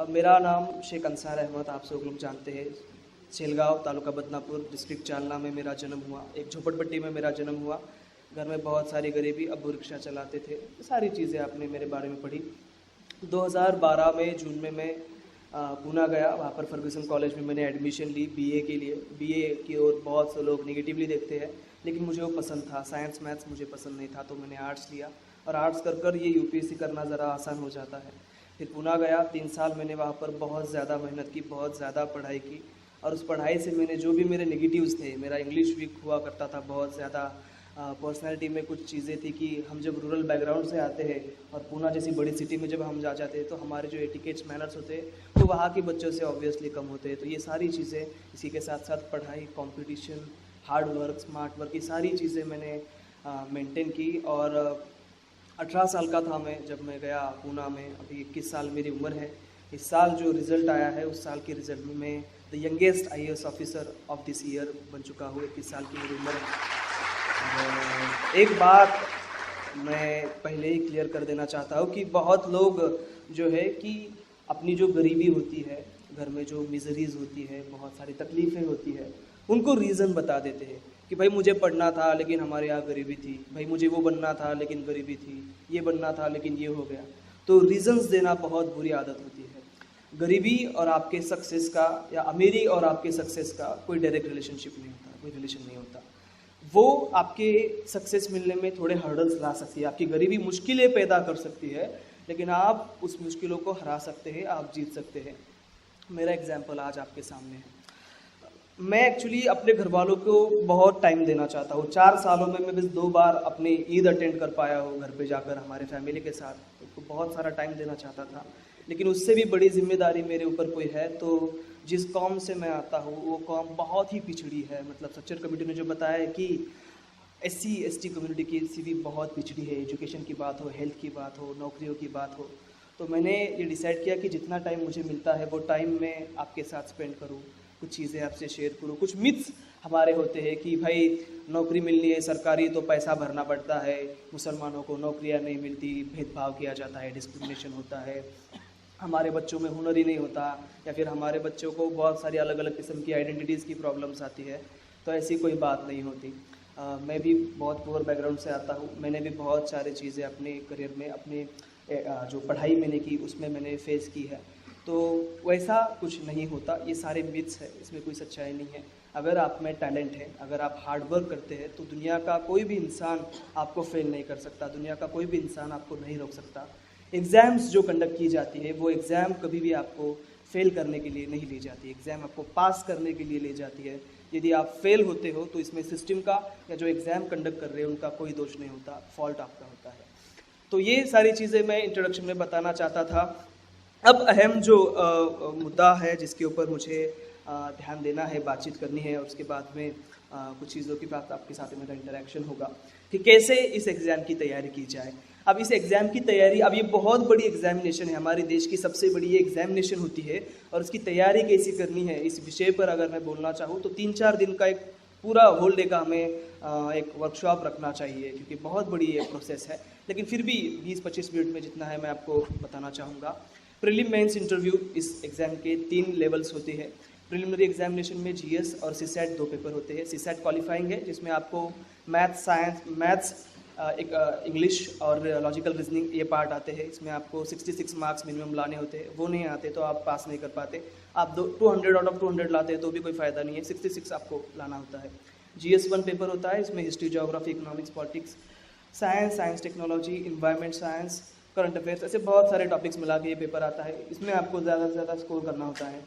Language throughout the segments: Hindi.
मेरा नाम शेख अंसार अहमद, आप सब लोग जानते हैं। सेलगांव, तालुका बदनापुर, डिस्ट्रिक्ट जालना में मेरा जन्म हुआ। एक झोपड़पट्टी में मेरा जन्म हुआ। घर में बहुत सारी गरीबी, अब्बू रिक्शा चलाते थे। सारी चीज़ें आपने मेरे बारे में पढ़ी। 2012 में जून में मैं पूना गया। वहाँ पर फर्गूसन कॉलेज में मैंने एडमिशन ली बीए के लिए। बीए की ओर बहुत से लोग नेगेटिवली देखते हैं, लेकिन मुझे वो पसंद था। साइंस मैथ्स मुझे पसंद नहीं था, तो मैंने आर्ट्स लिया। और आर्ट्स कर ये यूपीएससी करना ज़रा आसान हो जाता है। फिर पूना गया। 3 साल मैंने वहाँ पर बहुत ज़्यादा मेहनत की, बहुत ज़्यादा पढ़ाई की। और उस पढ़ाई से मैंने जो भी मेरे नेगेटिव्स थे, मेरा इंग्लिश वीक हुआ करता था बहुत ज़्यादा। पर्सनैलिटी में कुछ चीज़ें थी कि हम जब रूरल बैकग्राउंड से आते हैं और पूना जैसी बड़ी सिटी में जब हम जा जाते हैं, तो हमारे जो एटिकेट्स मैनर्स होते हैं वो वहाँ के बच्चों से ऑब्वियसली कम होते हैं। तो ये सारी चीज़ें, इसी के साथ साथ पढ़ाई, competition, hard work, smart work, ये सारी चीज़ें मैंने मेंटेन की। और 18 साल का था मैं जब मैं गया पूना में। अभी 21 साल मेरी उम्र है। इस साल जो रिज़ल्ट आया है, उस साल के रिज़ल्ट में मैं the youngest IAS officer of this year बन चुका हूँ। 21 साल की मेरी उम्र है। एक बात मैं पहले ही क्लियर कर देना चाहता हूँ कि बहुत लोग जो है कि अपनी जो गरीबी होती है, घर में जो मिजरीज होती है, बहुत सारी तकलीफ़ें होती है, उनको रीज़न बता देते हैं कि भाई मुझे पढ़ना था लेकिन हमारे यहाँ गरीबी थी, भाई मुझे वो बनना था लेकिन गरीबी थी, ये बनना था लेकिन ये हो गया। तो रीज़न्स देना बहुत बुरी आदत होती है। गरीबी और आपके सक्सेस का, या अमीरी और आपके सक्सेस का कोई डायरेक्ट रिलेशनशिप नहीं होता, कोई रिलेशन नहीं होता। वो आपके सक्सेस मिलने में थोड़े हर्डल्स ला सकती है। आपकी गरीबी मुश्किलें पैदा कर सकती है, लेकिन आप उस मुश्किलों को हरा सकते हैं, आप जीत सकते हैं। मेरा एग्जाम्पल आज आपके सामने है। मैं एक्चुअली अपने घर वालों को बहुत टाइम देना चाहता हूँ। 4 सालों में मैं बस 2 बार अपनी ईद अटेंड कर पाया हूँ घर पे जाकर हमारे फैमिली के साथ। उनको बहुत सारा टाइम देना चाहता था, लेकिन उससे भी बड़ी जिम्मेदारी मेरे ऊपर कोई है। तो जिस कौम से मैं आता हूँ वो कौम बहुत ही पिछड़ी है। मतलब सच्चर कमेटी ने जो बताया है कि SC ST कम्युनिटी की स्थिति बहुत पिछड़ी है। एजुकेशन की बात हो, हेल्थ की बात हो, नौकरियों की बात हो। तो मैंने ये डिसाइड किया कि जितना टाइम मुझे मिलता है वो टाइम मैं आपके साथ स्पेंड करूँ, कुछ चीज़ें आपसे शेयर करूँ। कुछ मिथ्स हमारे होते हैं कि भाई नौकरी मिलनी है सरकारी तो पैसा भरना पड़ता है, मुसलमानों को नौकरियाँ नहीं मिलती, भेदभाव किया जाता है, डिस्क्रिमिनेशन होता है, हमारे बच्चों में हुनर ही नहीं होता, या फिर हमारे बच्चों को बहुत सारी अलग अलग किस्म की आइडेंटिटीज़ की प्रॉब्लम्स आती है। तो ऐसी कोई बात नहीं होती। मैं भी बहुत पुअर बैकग्राउंड से आता हूँ। मैंने भी बहुत सारी चीज़ें अपने करियर में, अपने जो पढ़ाई मैंने की उसमें मैंने फेस की है। तो वैसा कुछ नहीं होता। ये सारे मिथ्स है, इसमें कोई सच्चाई नहीं है। अगर आप में टैलेंट है, अगर आप हार्ड वर्क करते हैं, तो दुनिया का कोई भी इंसान आपको फेल नहीं कर सकता, दुनिया का कोई भी इंसान आपको नहीं रोक सकता। एग्ज़ाम्स जो कंडक्ट की जाती है, वो एग्ज़ाम कभी भी आपको फेल करने के लिए नहीं ली जाती। एग्ज़ाम आपको पास करने के लिए ली जाती है। यदि आप फेल होते हो तो इसमें सिस्टम का या जो एग्ज़ाम कंडक्ट कर रहे हैं उनका कोई दोष नहीं होता, फॉल्ट आपका होता है। तो ये सारी चीज़ें मैं इंट्रोडक्शन में बताना चाहता था। अब अहम जो मुद्दा है जिसके ऊपर मुझे ध्यान देना है, बातचीत करनी है, और उसके बाद में कुछ चीज़ों की बात आपके साथ मेरा इंटरेक्शन होगा कि कैसे इस एग्ज़ाम की तैयारी की जाए। अब इस एग्ज़ाम की तैयारी, अब ये बहुत बड़ी एग्जामिनेशन है, हमारे देश की सबसे बड़ी ये एग्जामिनेशन होती है, और उसकी तैयारी कैसे करनी है इस विषय पर अगर मैं बोलना चाहूँ तो 3-4 दिन का एक पूरा होल डे का हमें एक वर्कशॉप रखना चाहिए, क्योंकि बहुत बड़ी ये प्रोसेस है। लेकिन फिर भी 20-25 मिनट में जितना है मैं आपको बताना चाहूँगा। प्रीलिम मेंस इंटरव्यू, इस एग्ज़ाम के 3 लेवल्स होते हैं। प्रिलिमिनरी एग्जामिनेशन में GS और CSAT 2 पेपर होते हैं। CSAT क्वालिफाइंग है, जिसमें आपको मैथ्स, एक इंग्लिश और लॉजिकल रीजनिंग ये पार्ट आते हैं। इसमें आपको 66 मार्क्स मिनिमम लाने होते हैं। वो नहीं आते तो आप पास नहीं कर पाते। आप 200 आउट ऑफ 200 लाते हैं तो भी कोई फ़ायदा नहीं है, 66 आपको लाना होता है। GS 1 पेपर होता है, इसमें history, geography, economics, politics, science technology, environment science, current affairs, ऐसे बहुत सारे टॉपिक्स मिला के ये पेपर आता है। इसमें आपको ज़्यादा से ज़्यादा स्कोर करना होता है।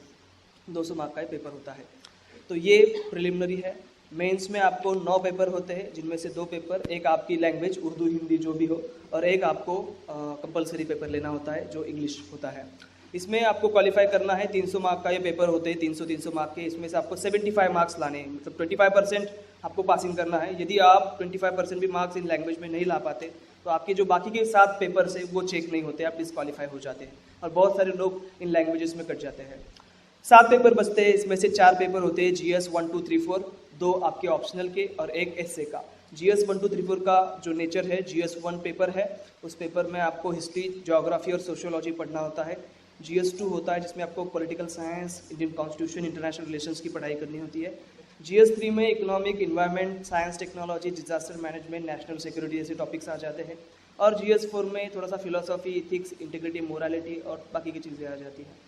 200 मार्क का ये पेपर होता है। तो ये प्रिलिमिनरी है। मेंस में आपको 9 पेपर होते हैं, जिनमें से 2 पेपर, एक आपकी लैंग्वेज उर्दू हिंदी जो भी हो, और एक आपको कंपलसरी पेपर लेना होता है जो इंग्लिश होता है। इसमें आपको क्वालिफाई करना है। 300 मार्क का ये पेपर होते हैं, 300 मार्क के। इसमें से आपको 75 मार्क्स लाने हैं, मतलब 25% आपको पासिंग करना है। यदि आप 25% भी मार्क्स इन लैंग्वेज में नहीं ला पाते तो आपके जो बाकी के 7 पेपर से वो चेक नहीं होते, आप डिस्क्वालीफाई हो जाते हैं, और बहुत सारे लोग इन लैंग्वेजेस में कट जाते हैं। 7 पेपर बचते हैं, इसमें से 4 पेपर होते हैं GS 1, 2, 3, 4, 2 आपके ऑप्शनल के और एक एस्से का। GS 1, 2, 3, 4 का जो नेचर है, GS 1 पेपर है, उस पेपर में आपको हिस्ट्री, ज्योग्राफी और सोशियोलॉजी पढ़ना होता है। GS2 होता है जिसमें आपको political science, Indian constitution, international relations की पढ़ाई करनी होती है। GS3 में economic, environment, science, technology, disaster management, national security जैसे टॉपिक्स आ जाते हैं। और GS4 में थोड़ा सा फिलोसॉफी, इथिक्स, इंटीग्रिटी, मोरालिटी और बाकी की चीज़ें आ जाती हैं।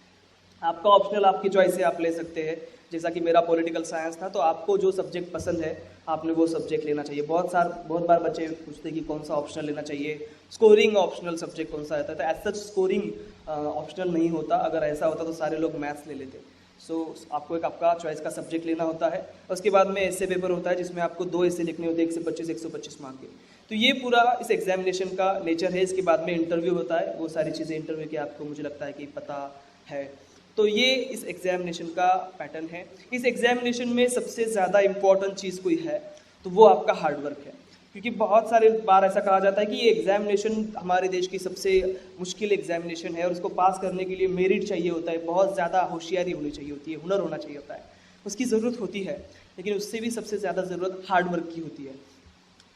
आपका ऑप्शनल आपकी चॉइस से आप ले सकते हैं, जैसा कि मेरा पॉलिटिकल साइंस था, तो आपको जो सब्जेक्ट पसंद है आपने वो सब्जेक्ट लेना चाहिए। बहुत बार बच्चे पूछते हैं कि कौन सा ऑप्शनल लेना चाहिए, स्कोरिंग ऑप्शनल सब्जेक्ट कौन सा रहता है। तो एज सच स्कोरिंग ऑप्शनल नहीं होता, अगर ऐसा होता तो सारे लोग मैथ्स ले लेते। सो आपको एक आपका चॉइस का सब्जेक्ट लेना होता है। उसके बाद में ऐसे पेपर होता है जिसमें आपको 2 ऐसे लिखने होते हैं, 125 मार्क के। तो ये पूरा इस एग्जामिनेशन का नेचर है। इसके बाद में इंटरव्यू होता है, वो सारी चीज़ें इंटरव्यू की आपको मुझे लगता है कि पता है। तो ये इस एग्जामिनेशन का पैटर्न है। इस एग्जामिनेशन में सबसे ज़्यादा इम्पॉर्टेंट चीज़ कोई है तो वो आपका हार्डवर्क है, क्योंकि बहुत सारे बार ऐसा कहा जाता है कि ये एग्जामिनेशन हमारे देश की सबसे मुश्किल एग्जामिनेशन है और उसको पास करने के लिए मेरिट चाहिए होता है, बहुत ज़्यादा होशियारी होनी चाहिए होती है, हुनर होना चाहिए होता है, उसकी ज़रूरत होती है। लेकिन उससे भी सबसे ज़्यादा ज़रूरत हार्डवर्क की होती है,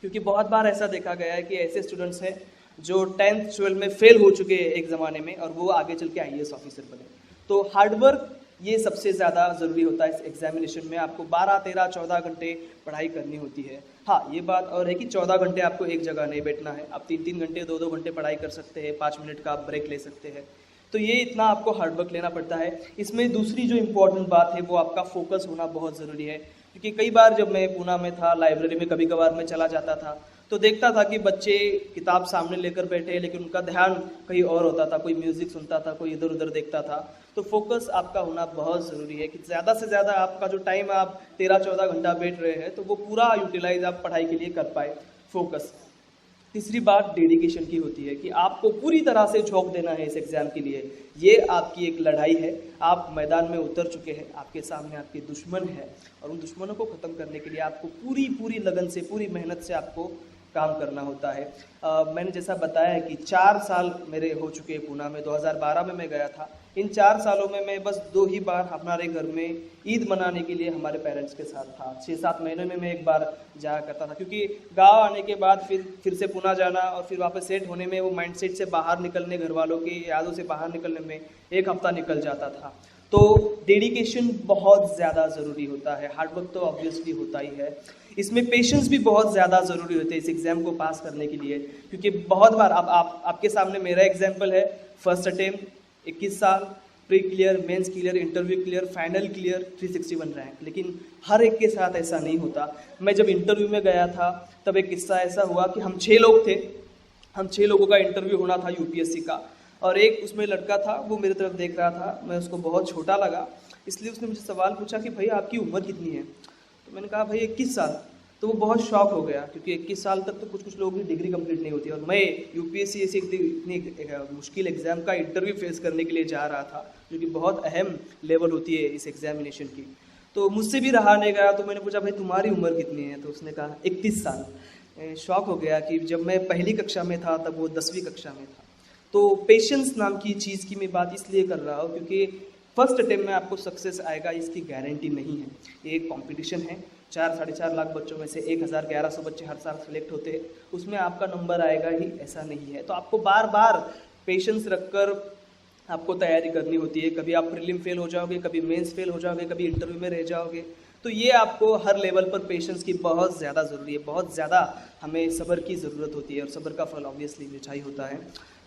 क्योंकि बहुत बार ऐसा देखा गया है कि ऐसे स्टूडेंट्स हैं जो 10th 12 में फेल हो चुके हैं एक ज़माने में और वो आगे चल के IAS ऑफिसर बने। तो हार्डवर्क ये सबसे ज़्यादा ज़रूरी होता है इस एग्जामिनेशन में। आपको 12, 13, 14 घंटे पढ़ाई करनी होती है। हाँ, ये बात और है कि 14 घंटे आपको एक जगह नहीं बैठना है, आप 3-3 घंटे, 2-2 घंटे पढ़ाई कर सकते हैं, 5 मिनट का आप ब्रेक ले सकते हैं। तो ये इतना आपको हार्डवर्क लेना पड़ता है। इसमें दूसरी जो इम्पोर्टेंट बात है वो आपका फोकस होना बहुत ज़रूरी है, क्योंकि कई बार जब मैं पूना में था, लाइब्रेरी में कभी कभार मैं चला जाता था तो देखता था कि बच्चे किताब सामने लेकर बैठे, लेकिन उनका ध्यान कहीं और होता था, कोई म्यूजिक सुनता था, कोई इधर उधर देखता था। तो फोकस आपका होना बहुत ज़रूरी है कि ज़्यादा से ज़्यादा आपका जो टाइम आप 13-14 घंटा बैठ रहे हैं तो वो पूरा यूटिलाइज आप पढ़ाई के लिए कर पाए, फोकस। तीसरी बात डेडिकेशन की होती है कि आपको पूरी तरह से झोंक देना है इस एग्ज़ाम के लिए। ये आपकी एक लड़ाई है, आप मैदान में उतर चुके हैं, आपके सामने आपके दुश्मन है और उन दुश्मनों को ख़त्म करने के लिए आपको पूरी लगन से, पूरी मेहनत से आपको काम करना होता है। मैंने जैसा बताया कि 4 साल मेरे हो चुके हैं पूना में, 2012 में मैं गया था। इन 4 सालों में मैं बस 2 ही बार हमारे घर में ईद मनाने के लिए हमारे पेरेंट्स के साथ था। 6-7 महीने में मैं एक बार जाया करता था, क्योंकि गांव आने के बाद फिर से पूना जाना और फिर वापस सेट होने में, वो माइंडसेट से बाहर निकलने, घर वालों की यादों से बाहर निकलने में 1 हफ्ता निकल जाता था। तो डेडिकेशन बहुत ज़्यादा ज़रूरी होता है, हार्डवर्क तो ऑब्वियसली होता ही है। इसमें पेशेंस भी बहुत ज़्यादा ज़रूरी होते हैं इस एग्ज़ाम को पास करने के लिए, क्योंकि बहुत बार आपके सामने मेरा एग्जाम्पल है, फर्स्ट अटेम्प्ट 21 साल, pre clear, mains clear, interview clear, final clear, 361 rank. लेकिन हर एक के साथ ऐसा नहीं होता। मैं जब इंटरव्यू में गया था तब एक किस्सा ऐसा हुआ कि हम 6 लोग थे, हम 6 लोगों का इंटरव्यू होना था UPSC का, और एक उसमें लड़का था, वो मेरी तरफ देख रहा था, मैं उसको बहुत छोटा लगा, इसलिए उसने मुझे सवाल पूछा कि भाई आपकी उम्र कितनी है। तो मैंने कहा भाई 21 साल। तो वो बहुत शॉक हो गया, क्योंकि 21 साल तक तो कुछ लोगों की डिग्री कंप्लीट नहीं होती, और मैं UPSC ऐसी इतनी मुश्किल एग्जाम का इंटरव्यू फेस करने के लिए जा रहा था, जो कि बहुत अहम लेवल होती है इस एग्जामिनेशन की। तो मुझसे भी रहा नहीं गया, तो मैंने पूछा भाई तुम्हारी उम्र कितनी है। तो उसने कहा 31 साल। शॉक हो गया कि जब मैं पहली कक्षा में था तब वो 10वीं कक्षा में था। तो पेशेंस नाम की चीज़ की मैं बात इसलिए कर रहा हूँ क्योंकि फर्स्ट अटेम्प्ट में आपको सक्सेस आएगा इसकी गारंटी नहीं है। ये एक कॉम्पिटिशन है, 4-4.5 लाख बच्चों में से 1100 बच्चे हर साल सेलेक्ट होते हैं, उसमें आपका नंबर आएगा ही ऐसा नहीं है। तो आपको बार बार पेशेंस रखकर आपको तैयारी करनी होती है। कभी आप प्रीलिम फेल हो जाओगे, कभी मेंस फेल हो जाओगे, कभी इंटरव्यू में रह जाओगे। तो ये आपको हर लेवल पर पेशेंस की बहुत ज़्यादा ज़रूरी है, बहुत ज़्यादा हमें सब्र की ज़रूरत होती है, और सब्र का फल ऑब्वियसली मिठाई होता है।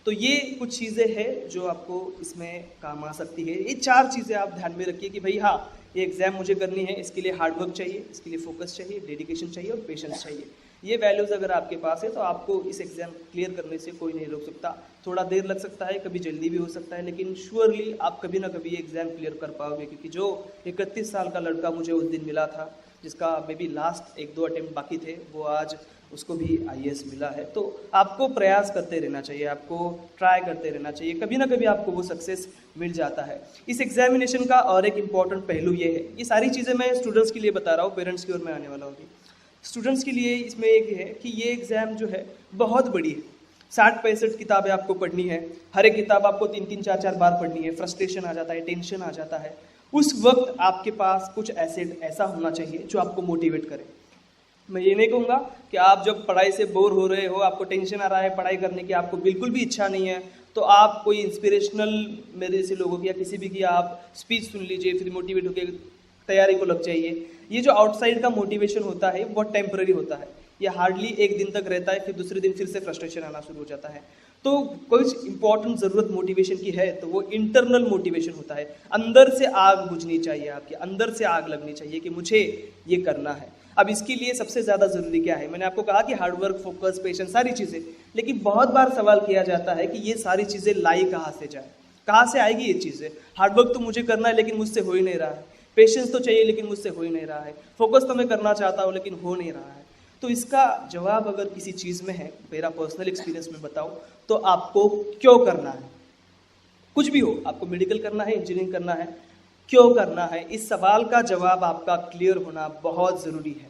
तो ये कुछ चीज़ें हैं जो आपको इसमें काम आ सकती है। ये 4 चीज़ें आप ध्यान में रखिए कि भाई हाँ, ये एग्ज़ाम मुझे करनी है, इसके लिए हार्डवर्क चाहिए, इसके लिए फोकस चाहिए, डेडिकेशन चाहिए और पेशेंस चाहिए। ये वैल्यूज़ अगर आपके पास है तो आपको इस एग्ज़ाम क्लियर करने से कोई नहीं रोक सकता। थोड़ा देर लग सकता है, कभी जल्दी भी हो सकता है, लेकिन श्योरली आप कभी ना कभी ये एग्ज़ाम क्लियर कर पाओगे। क्योंकि जो 31 साल का लड़का मुझे उस दिन मिला था, जिसका मे बी लास्ट 1-2 अटेम्प्ट बाकी थे, वो आज उसको भी IAS मिला है। तो आपको प्रयास करते रहना चाहिए, आपको ट्राई करते रहना चाहिए, कभी ना कभी आपको वो सक्सेस मिल जाता है। इस एग्जामिनेशन का और एक इम्पॉर्टेंट पहलू ये है, ये सारी चीज़ें मैं स्टूडेंट्स के लिए बता रहा हूँ, पेरेंट्स की ओर में आने वाला होगी। स्टूडेंट्स के लिए इसमें एक है कि ये एग्ज़ाम जो है बहुत बड़ी है, 60-65 किताबें आपको पढ़नी है, हर एक किताब आपको 3-3, 4-4 बार पढ़नी है। फ्रस्ट्रेशन आ जाता है, टेंशन आ जाता है, उस वक्त आपके पास कुछ एसेट ऐसा होना चाहिए जो आपको मोटिवेट करे। मैं ये नहीं कहूँगा कि आप जब पढ़ाई से बोर हो रहे हो, आपको टेंशन आ रहा है पढ़ाई करने की, आपको बिल्कुल भी इच्छा नहीं है, तो आप कोई इंस्पिरेशनल मेरे जैसे लोगों की या किसी भी की आप स्पीच सुन लीजिए, फिर मोटिवेट होकर तैयारी को लग जाइए। ये जो आउटसाइड का मोटिवेशन होता है बहुत टेम्पररी होता है, ये हार्डली एक दिन तक रहता है, फिर दूसरे दिन फिर से फ्रस्ट्रेशन आना शुरू हो जाता है। तो कोई इंपॉर्टेंट ज़रूरत मोटिवेशन की है तो वो इंटरनल मोटिवेशन होता है, अंदर से आग बुझनी चाहिए, आपके अंदर से आग लगनी चाहिए कि मुझे ये करना है। अब इसके लिए सबसे ज़्यादा ज़रूरी क्या है? मैंने आपको कहा कि हार्डवर्क, फोकस, पेशेंस, सारी चीज़ें, लेकिन बहुत बार सवाल किया जाता है कि ये सारी चीज़ें लाई कहाँ से जाए, कहाँ से आएगी ये चीज़ें? हार्डवर्क तो मुझे करना है लेकिन मुझसे हो ही नहीं रहा है, पेशेंस तो चाहिए लेकिन मुझसे हो ही नहीं रहा है, फोकस तो मैं करना चाहता हूँ लेकिन हो नहीं रहा है। तो इसका जवाब अगर किसी चीज़ में है, मेरा पर्सनल एक्सपीरियंस में बताऊँ तो आपको क्यों करना है। कुछ भी हो, आपको मेडिकल करना है, इंजीनियरिंग करना है, क्यों करना है, इस सवाल का जवाब आपका क्लियर होना बहुत ज़रूरी है।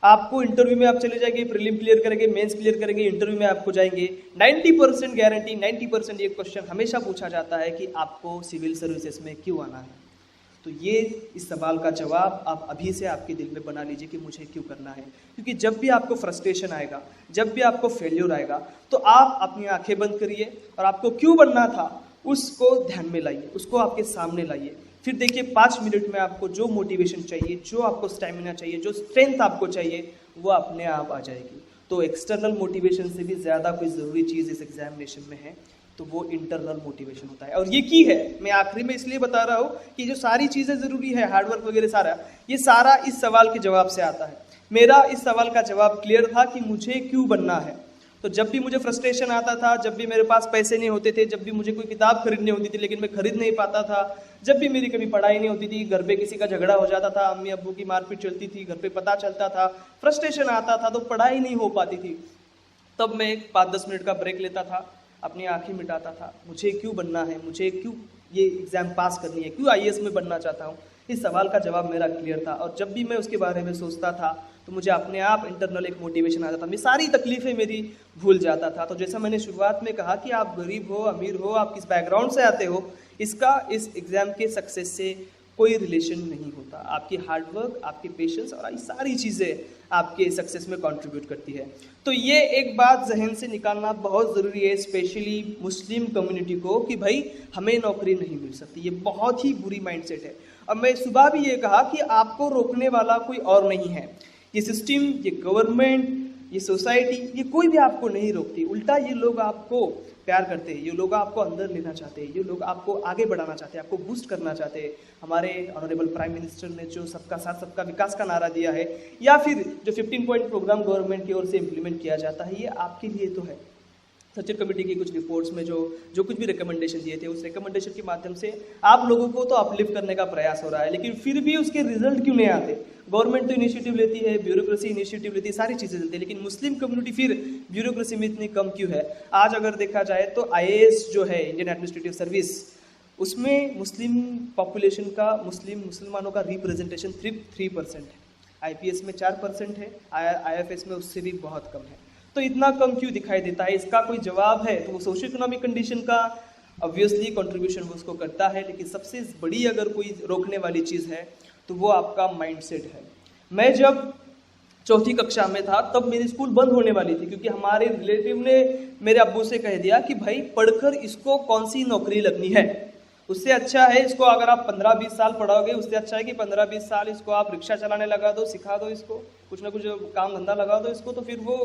आपको इंटरव्यू में आप चले जाएंगे, प्रीलिम क्लियर करेंगे, मेंस क्लियर करेंगे, इंटरव्यू में आपको जाएंगे, 90% गारंटी, 90% ये क्वेश्चन हमेशा पूछा जाता है कि आपको सिविल सर्विसेज में क्यों आना है। तो ये इस सवाल का जवाब आप अभी से आपके दिल में बना लीजिए कि मुझे क्यों करना है। क्योंकि जब भी आपको फ्रस्ट्रेशन आएगा, जब भी आपको फेल्योर आएगा, तो आप अपनी आंखें बंद करिए और आपको क्यों बनना था उसको ध्यान में लाइए, उसको आपके सामने लाइए। फिर देखिए 5 मिनट में आपको जो मोटिवेशन चाहिए, जो आपको स्टैमिना चाहिए, जो स्ट्रेंथ आपको चाहिए, वो अपने आप आ जाएगी। तो एक्सटर्नल मोटिवेशन से भी ज़्यादा कोई ज़रूरी चीज़ इस एग्जामिनेशन में है तो वो इंटरनल मोटिवेशन होता है। और ये की है, मैं आखिरी में इसलिए बता रहा हूँ कि जो सारी चीज़ें ज़रूरी है, हार्डवर्क वगैरह सारा, ये सारा इस सवाल के जवाब से आता है। मेरा इस सवाल का जवाब क्लियर था कि मुझे क्यों बनना है। तो जब भी मुझे फ्रस्ट्रेशन आता था, जब भी मेरे पास पैसे नहीं होते थे, जब भी मुझे कोई किताब खरीदनी होती थी लेकिन मैं खरीद नहीं पाता था, जब भी मेरी कभी पढ़ाई नहीं होती थी, घर पे किसी का झगड़ा हो जाता था, अम्मी अब्बू की मारपीट चलती थी, घर पे पता चलता था, फ्रस्ट्रेशन आता था तो पढ़ाई नहीं हो पाती थी, तब मैं 5-10 मिनट का ब्रेक लेता था, अपनी आंखें मिटाता था, मुझे क्यों बनना है, मुझे क्यों ये एग्ज़ाम पास करनी है, क्यों आईएएस में बनना चाहता हूँ। इस सवाल का जवाब मेरा क्लियर था और जब भी मैं उसके बारे में सोचता था तो मुझे अपने आप इंटरनल एक मोटिवेशन आता था, मैं सारी तकलीफ़ें मेरी भूल जाता था। तो जैसा मैंने शुरुआत में कहा कि आप गरीब हो, अमीर हो, आप किस बैकग्राउंड से आते हो, इसका इस एग्ज़ाम के सक्सेस से कोई रिलेशन नहीं होता। आपकी हार्डवर्क, आपके पेशेंस और ये सारी चीज़ें आपके सक्सेस में कंट्रीब्यूट करती है। तो ये एक बात जहन से निकालना बहुत ज़रूरी है, स्पेशली मुस्लिम कम्युनिटी को, कि भाई हमें नौकरी नहीं मिल सकती। ये बहुत ही बुरी माइंडसेट है। अब मैं सुबह भी ये कहा कि आपको रोकने वाला कोई और नहीं है, ये सिस्टम, ये गवर्नमेंट, ये सोसाइटी, ये कोई भी आपको नहीं रोकती। उल्टा ये लोग आपको प्यार करते हैं, ये लोग आपको अंदर लेना चाहते हैं, ये लोग आपको आगे बढ़ाना चाहते हैं, आपको बूस्ट करना चाहते हैं। हमारे ऑनरेबल प्राइम मिनिस्टर ने जो सबका साथ सबका विकास का नारा दिया है, या फिर जो 15 पॉइंट प्रोग्राम गवर्नमेंट की ओर से इम्प्लीमेंट किया जाता है, ये आपके लिए तो है। सचिव कमेटी की कुछ रिपोर्ट्स में जो कुछ भी रिकमेंडेशन दिए थे, उस रिकमेंडेशन के माध्यम से आप लोगों को तो अपलिफ्ट करने का प्रयास हो रहा है, लेकिन फिर भी उसके रिजल्ट क्यों नहीं आते? गवर्नमेंट तो इनिशिएटिव लेती है, ब्यूरोक्रेसी इनिशिएटिव लेती है, सारी चीज़ें चलती है, लेकिन मुस्लिम कम्युनिटी फिर ब्यूरोक्रेसी में इतनी कम क्यों है? आज अगर देखा जाए तो आईएएस जो है, इंडियन एडमिनिस्ट्रेटिव सर्विस, उसमें मुस्लिम पॉपुलेशन का, मुसलमानों का रिप्रेजेंटेशन 3% है, आईपीएस में 4% है, आईएफएस में उससे भी बहुत कम है। तो इतना कम क्यों दिखाई देता है? इसका कोई जवाब है तो वो सोशो इकोनॉमिक कंडीशन का ऑब्वियसली कंट्रीब्यूशन वो उसको करता है, लेकिन सबसे बड़ी अगर कोई रोकने वाली चीज़ है तो वो आपका माइंडसेट है। मैं जब 4th कक्षा में था तब मेरी स्कूल बंद होने वाली थी, क्योंकि हमारे रिलेटिव ने मेरे अब्बू से कह दिया कि भाई पढ़कर इसको कौन सी नौकरी लगनी है, उससे अच्छा है इसको अगर आप 15-20 साल पढ़ाओगे, उससे अच्छा है कि 15-20 साल इसको आप रिक्शा चलाने लगा दो, सिखा दो इसको, कुछ ना कुछ काम धंधा लगा दो इसको, तो फिर वो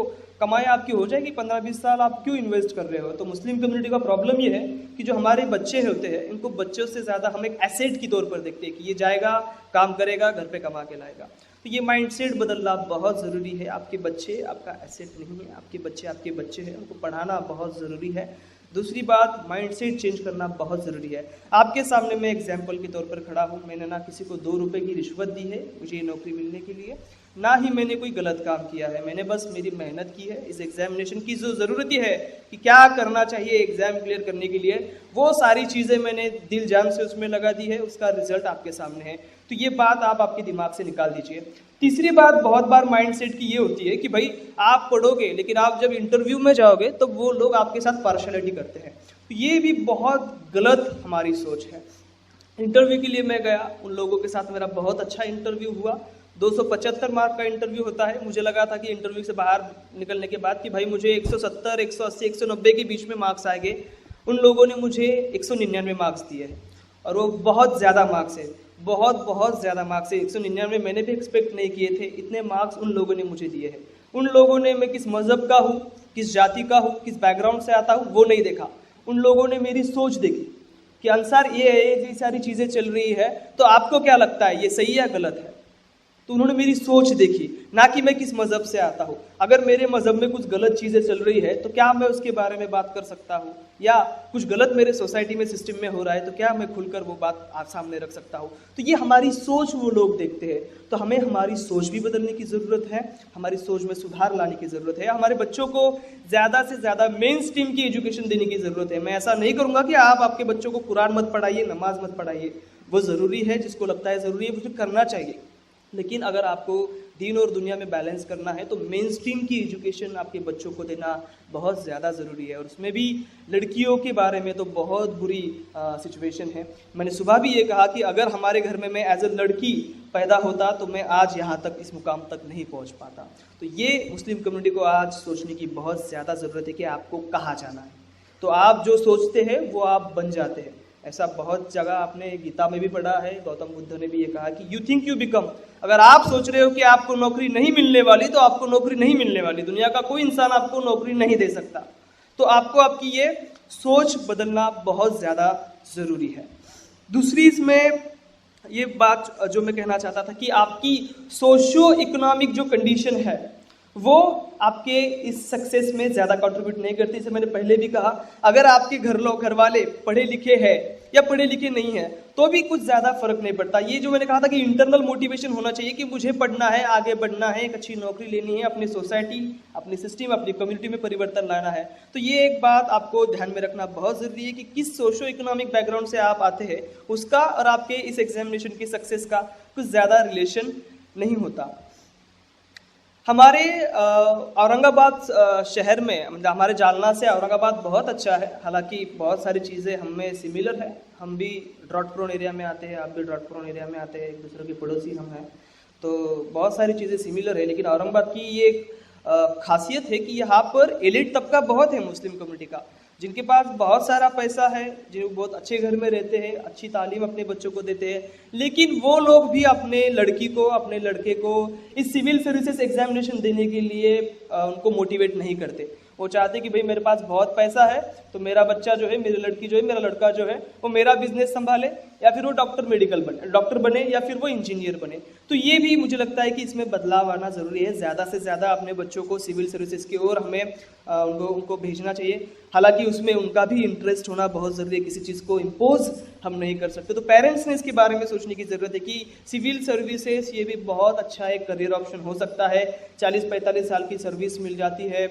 कमाई आपकी हो जाएगी। 15-20 साल आप क्यों इन्वेस्ट कर रहे हो? तो मुस्लिम कम्युनिटी का प्रॉब्लम ये है कि जो हमारे बच्चे होते हैं, इनको बच्चों से ज़्यादा हम एक एसेट की तौर पर देखते हैं कि ये जाएगा, काम करेगा, घर पे कमा के लाएगा। तो ये माइंडसेट बदलना बहुत ज़रूरी है। आपके बच्चे आपका एसेट नहीं है, आपके बच्चे हैं, उनको पढ़ाना बहुत ज़रूरी है। दूसरी बात, माइंडसेट चेंज करना बहुत ज़रूरी है। आपके सामने मैं एग्जाम्पल के तौर पर खड़ा हूँ, मैंने ना किसी को 2 रुपये की रिश्वत दी है मुझे ये नौकरी मिलने के लिए, ना ही मैंने कोई गलत काम किया है, मैंने बस मेरी मेहनत की है। इस एग्जामिनेशन की जो ज़रूरत है कि क्या करना चाहिए एग्ज़ाम क्लियर करने के लिए, वो सारी चीज़ें मैंने दिल जान से उसमें लगा दी है, उसका रिजल्ट आपके सामने है। तो ये बात आप आपके दिमाग से निकाल दीजिए। तीसरी बात बहुत बार माइंडसेट की ये होती है कि भाई आप पढ़ोगे लेकिन आप जब इंटरव्यू में जाओगे तो वो लोग आपके साथ पार्शलिटी करते हैं। तो ये भी बहुत गलत हमारी सोच है। इंटरव्यू के लिए मैं गया, उन लोगों के साथ मेरा बहुत अच्छा इंटरव्यू हुआ। 275 मार्क का इंटरव्यू होता है। मुझे लगा था कि इंटरव्यू से बाहर निकलने के बाद कि भाई मुझे 170, 180, 190 के बीच में मार्क्स आएंगे, उन लोगों ने मुझे 199 मार्क्स दिए हैं और वो बहुत ज़्यादा मार्क्स है, बहुत ज़्यादा मार्क्स है। 199 मैंने भी एक्सपेक्ट नहीं किए थे, इतने मार्क्स उन लोगों ने मुझे दिए हैं। उन लोगों ने मैं किस मज़हब का हूँ, किस जाति का हूँ, किस बैकग्राउंड से आता हूँ, वो नहीं देखा। उन लोगों ने मेरी सोच देखी कि अंसार ये सारी चीज़ें चल रही है, तो आपको क्या लगता है ये सही है गलत है। तो उन्होंने मेरी सोच देखी, ना कि मैं किस मज़हब से आता हूँ। अगर मेरे मज़हब में कुछ गलत चीज़ें चल रही है तो क्या मैं उसके बारे में बात कर सकता हूँ, या कुछ गलत मेरे सोसाइटी में सिस्टम में हो रहा है तो क्या मैं खुलकर वो बात आप सामने रख सकता हूँ। तो ये हमारी सोच वो लोग देखते हैं। तो हमें हमारी सोच भी बदलने की ज़रूरत है, हमारी सोच में सुधार लाने की ज़रूरत है। हमारे बच्चों को ज़्यादा से ज़्यादा मेन स्ट्रीम की एजुकेशन देने की ज़रूरत है। मैं ऐसा नहीं करूँगा कि आप आपके बच्चों को कुरान मत पढ़ाइए, नमाज मत पढ़ाइए, वो ज़रूरी है, जिसको लगता है ज़रूरी है वो करना चाहिए। लेकिन अगर आपको दीन और दुनिया में बैलेंस करना है तो मेन स्ट्रीम की एजुकेशन आपके बच्चों को देना बहुत ज़्यादा ज़रूरी है। और उसमें भी लड़कियों के बारे में तो बहुत बुरी सिचुएशन है। मैंने सुबह भी ये कहा कि अगर हमारे घर में मैं एज ए लड़की पैदा होता तो मैं आज यहाँ तक इस मुकाम तक नहीं पहुँच पाता। तो ये मुस्लिम कम्युनिटी को आज सोचने की बहुत ज़्यादा ज़रूरत है कि आपको कहाँ जाना है। तो आप जो सोचते हैं वो आप बन जाते हैं। ऐसा बहुत जगह आपने गीता में भी पढ़ा है, गौतम बुद्ध ने भी ये कहा कि यू थिंक यू बिकम। अगर आप सोच रहे हो कि आपको नौकरी नहीं मिलने वाली तो आपको नौकरी नहीं मिलने वाली। दुनिया का कोई इंसान आपको नौकरी नहीं दे सकता। तो आपको आपकी ये सोच बदलना बहुत ज़्यादा ज़रूरी है। दूसरी इसमें ये बात जो मैं कहना चाहता था कि आपकी सोशियो इकोनॉमिक जो कंडीशन है वो आपके इस सक्सेस में ज़्यादा कंट्रीब्यूट नहीं करती। जैसे मैंने पहले भी कहा, अगर आपके घर वाले पढ़े लिखे हैं या पढ़े लिखे नहीं हैं तो भी कुछ ज़्यादा फर्क नहीं पड़ता। ये जो मैंने कहा था कि इंटरनल मोटिवेशन होना चाहिए कि मुझे पढ़ना है, आगे बढ़ना है, एक अच्छी नौकरी लेनी है, अपनी सोसाइटी, अपनी सिस्टम, अपनी कम्युनिटी में परिवर्तन लाना है। तो ये एक बात आपको ध्यान में रखना बहुत ज़रूरी है कि किस सोशो इकोनॉमिक बैकग्राउंड से आप आते हैं उसका और आपके इस एग्जामिनेशन की सक्सेस का कुछ ज़्यादा रिलेशन नहीं होता। हमारे औरंगाबाद शहर में, मतलब हमारे जालना से औरंगाबाद बहुत अच्छा है। हालांकि बहुत सारी चीज़ें हम में सिमिलर है। हम भी ड्रॉट प्रोन एरिया में आते हैं, आप भी ड्रॉट प्रोन एरिया में आते हैं, एक दूसरे के पड़ोसी हम हैं। तो बहुत सारी चीज़ें सिमिलर है। लेकिन औरंगाबाद की ये एक खासियत है कि यहाँ पर एलिट तबका बहुत है मुस्लिम कम्युनिटी का, जिनके पास बहुत सारा पैसा है, जो बहुत अच्छे घर में रहते हैं, अच्छी तालीम अपने बच्चों को देते हैं। लेकिन वो लोग भी अपने लड़की को, अपने लड़के को इस सिविल सर्विसेज एग्जामिनेशन देने के लिए उनको मोटिवेट नहीं करते। वो चाहते कि भाई मेरे पास बहुत पैसा है तो मेरा बच्चा जो है, मेरी लड़की जो है, मेरा लड़का जो है वो मेरा बिजनेस संभाले, या फिर वो डॉक्टर बने या फिर वो इंजीनियर बने। तो ये भी मुझे लगता है कि इसमें बदलाव आना ज़रूरी है। ज़्यादा से ज़्यादा अपने बच्चों को सिविल सर्विसेज की ओर हमें उनको भेजना चाहिए। हालांकि उसमें उनका भी इंटरेस्ट होना बहुत ज़रूरी है, किसी चीज़ को इम्पोज हम नहीं कर सकते। तो पेरेंट्स ने इसके बारे में सोचने की ज़रूरत है कि सिविल सर्विसेज ये भी बहुत अच्छा एक करियर ऑप्शन हो सकता है। 40-45 साल की सर्विस मिल जाती है,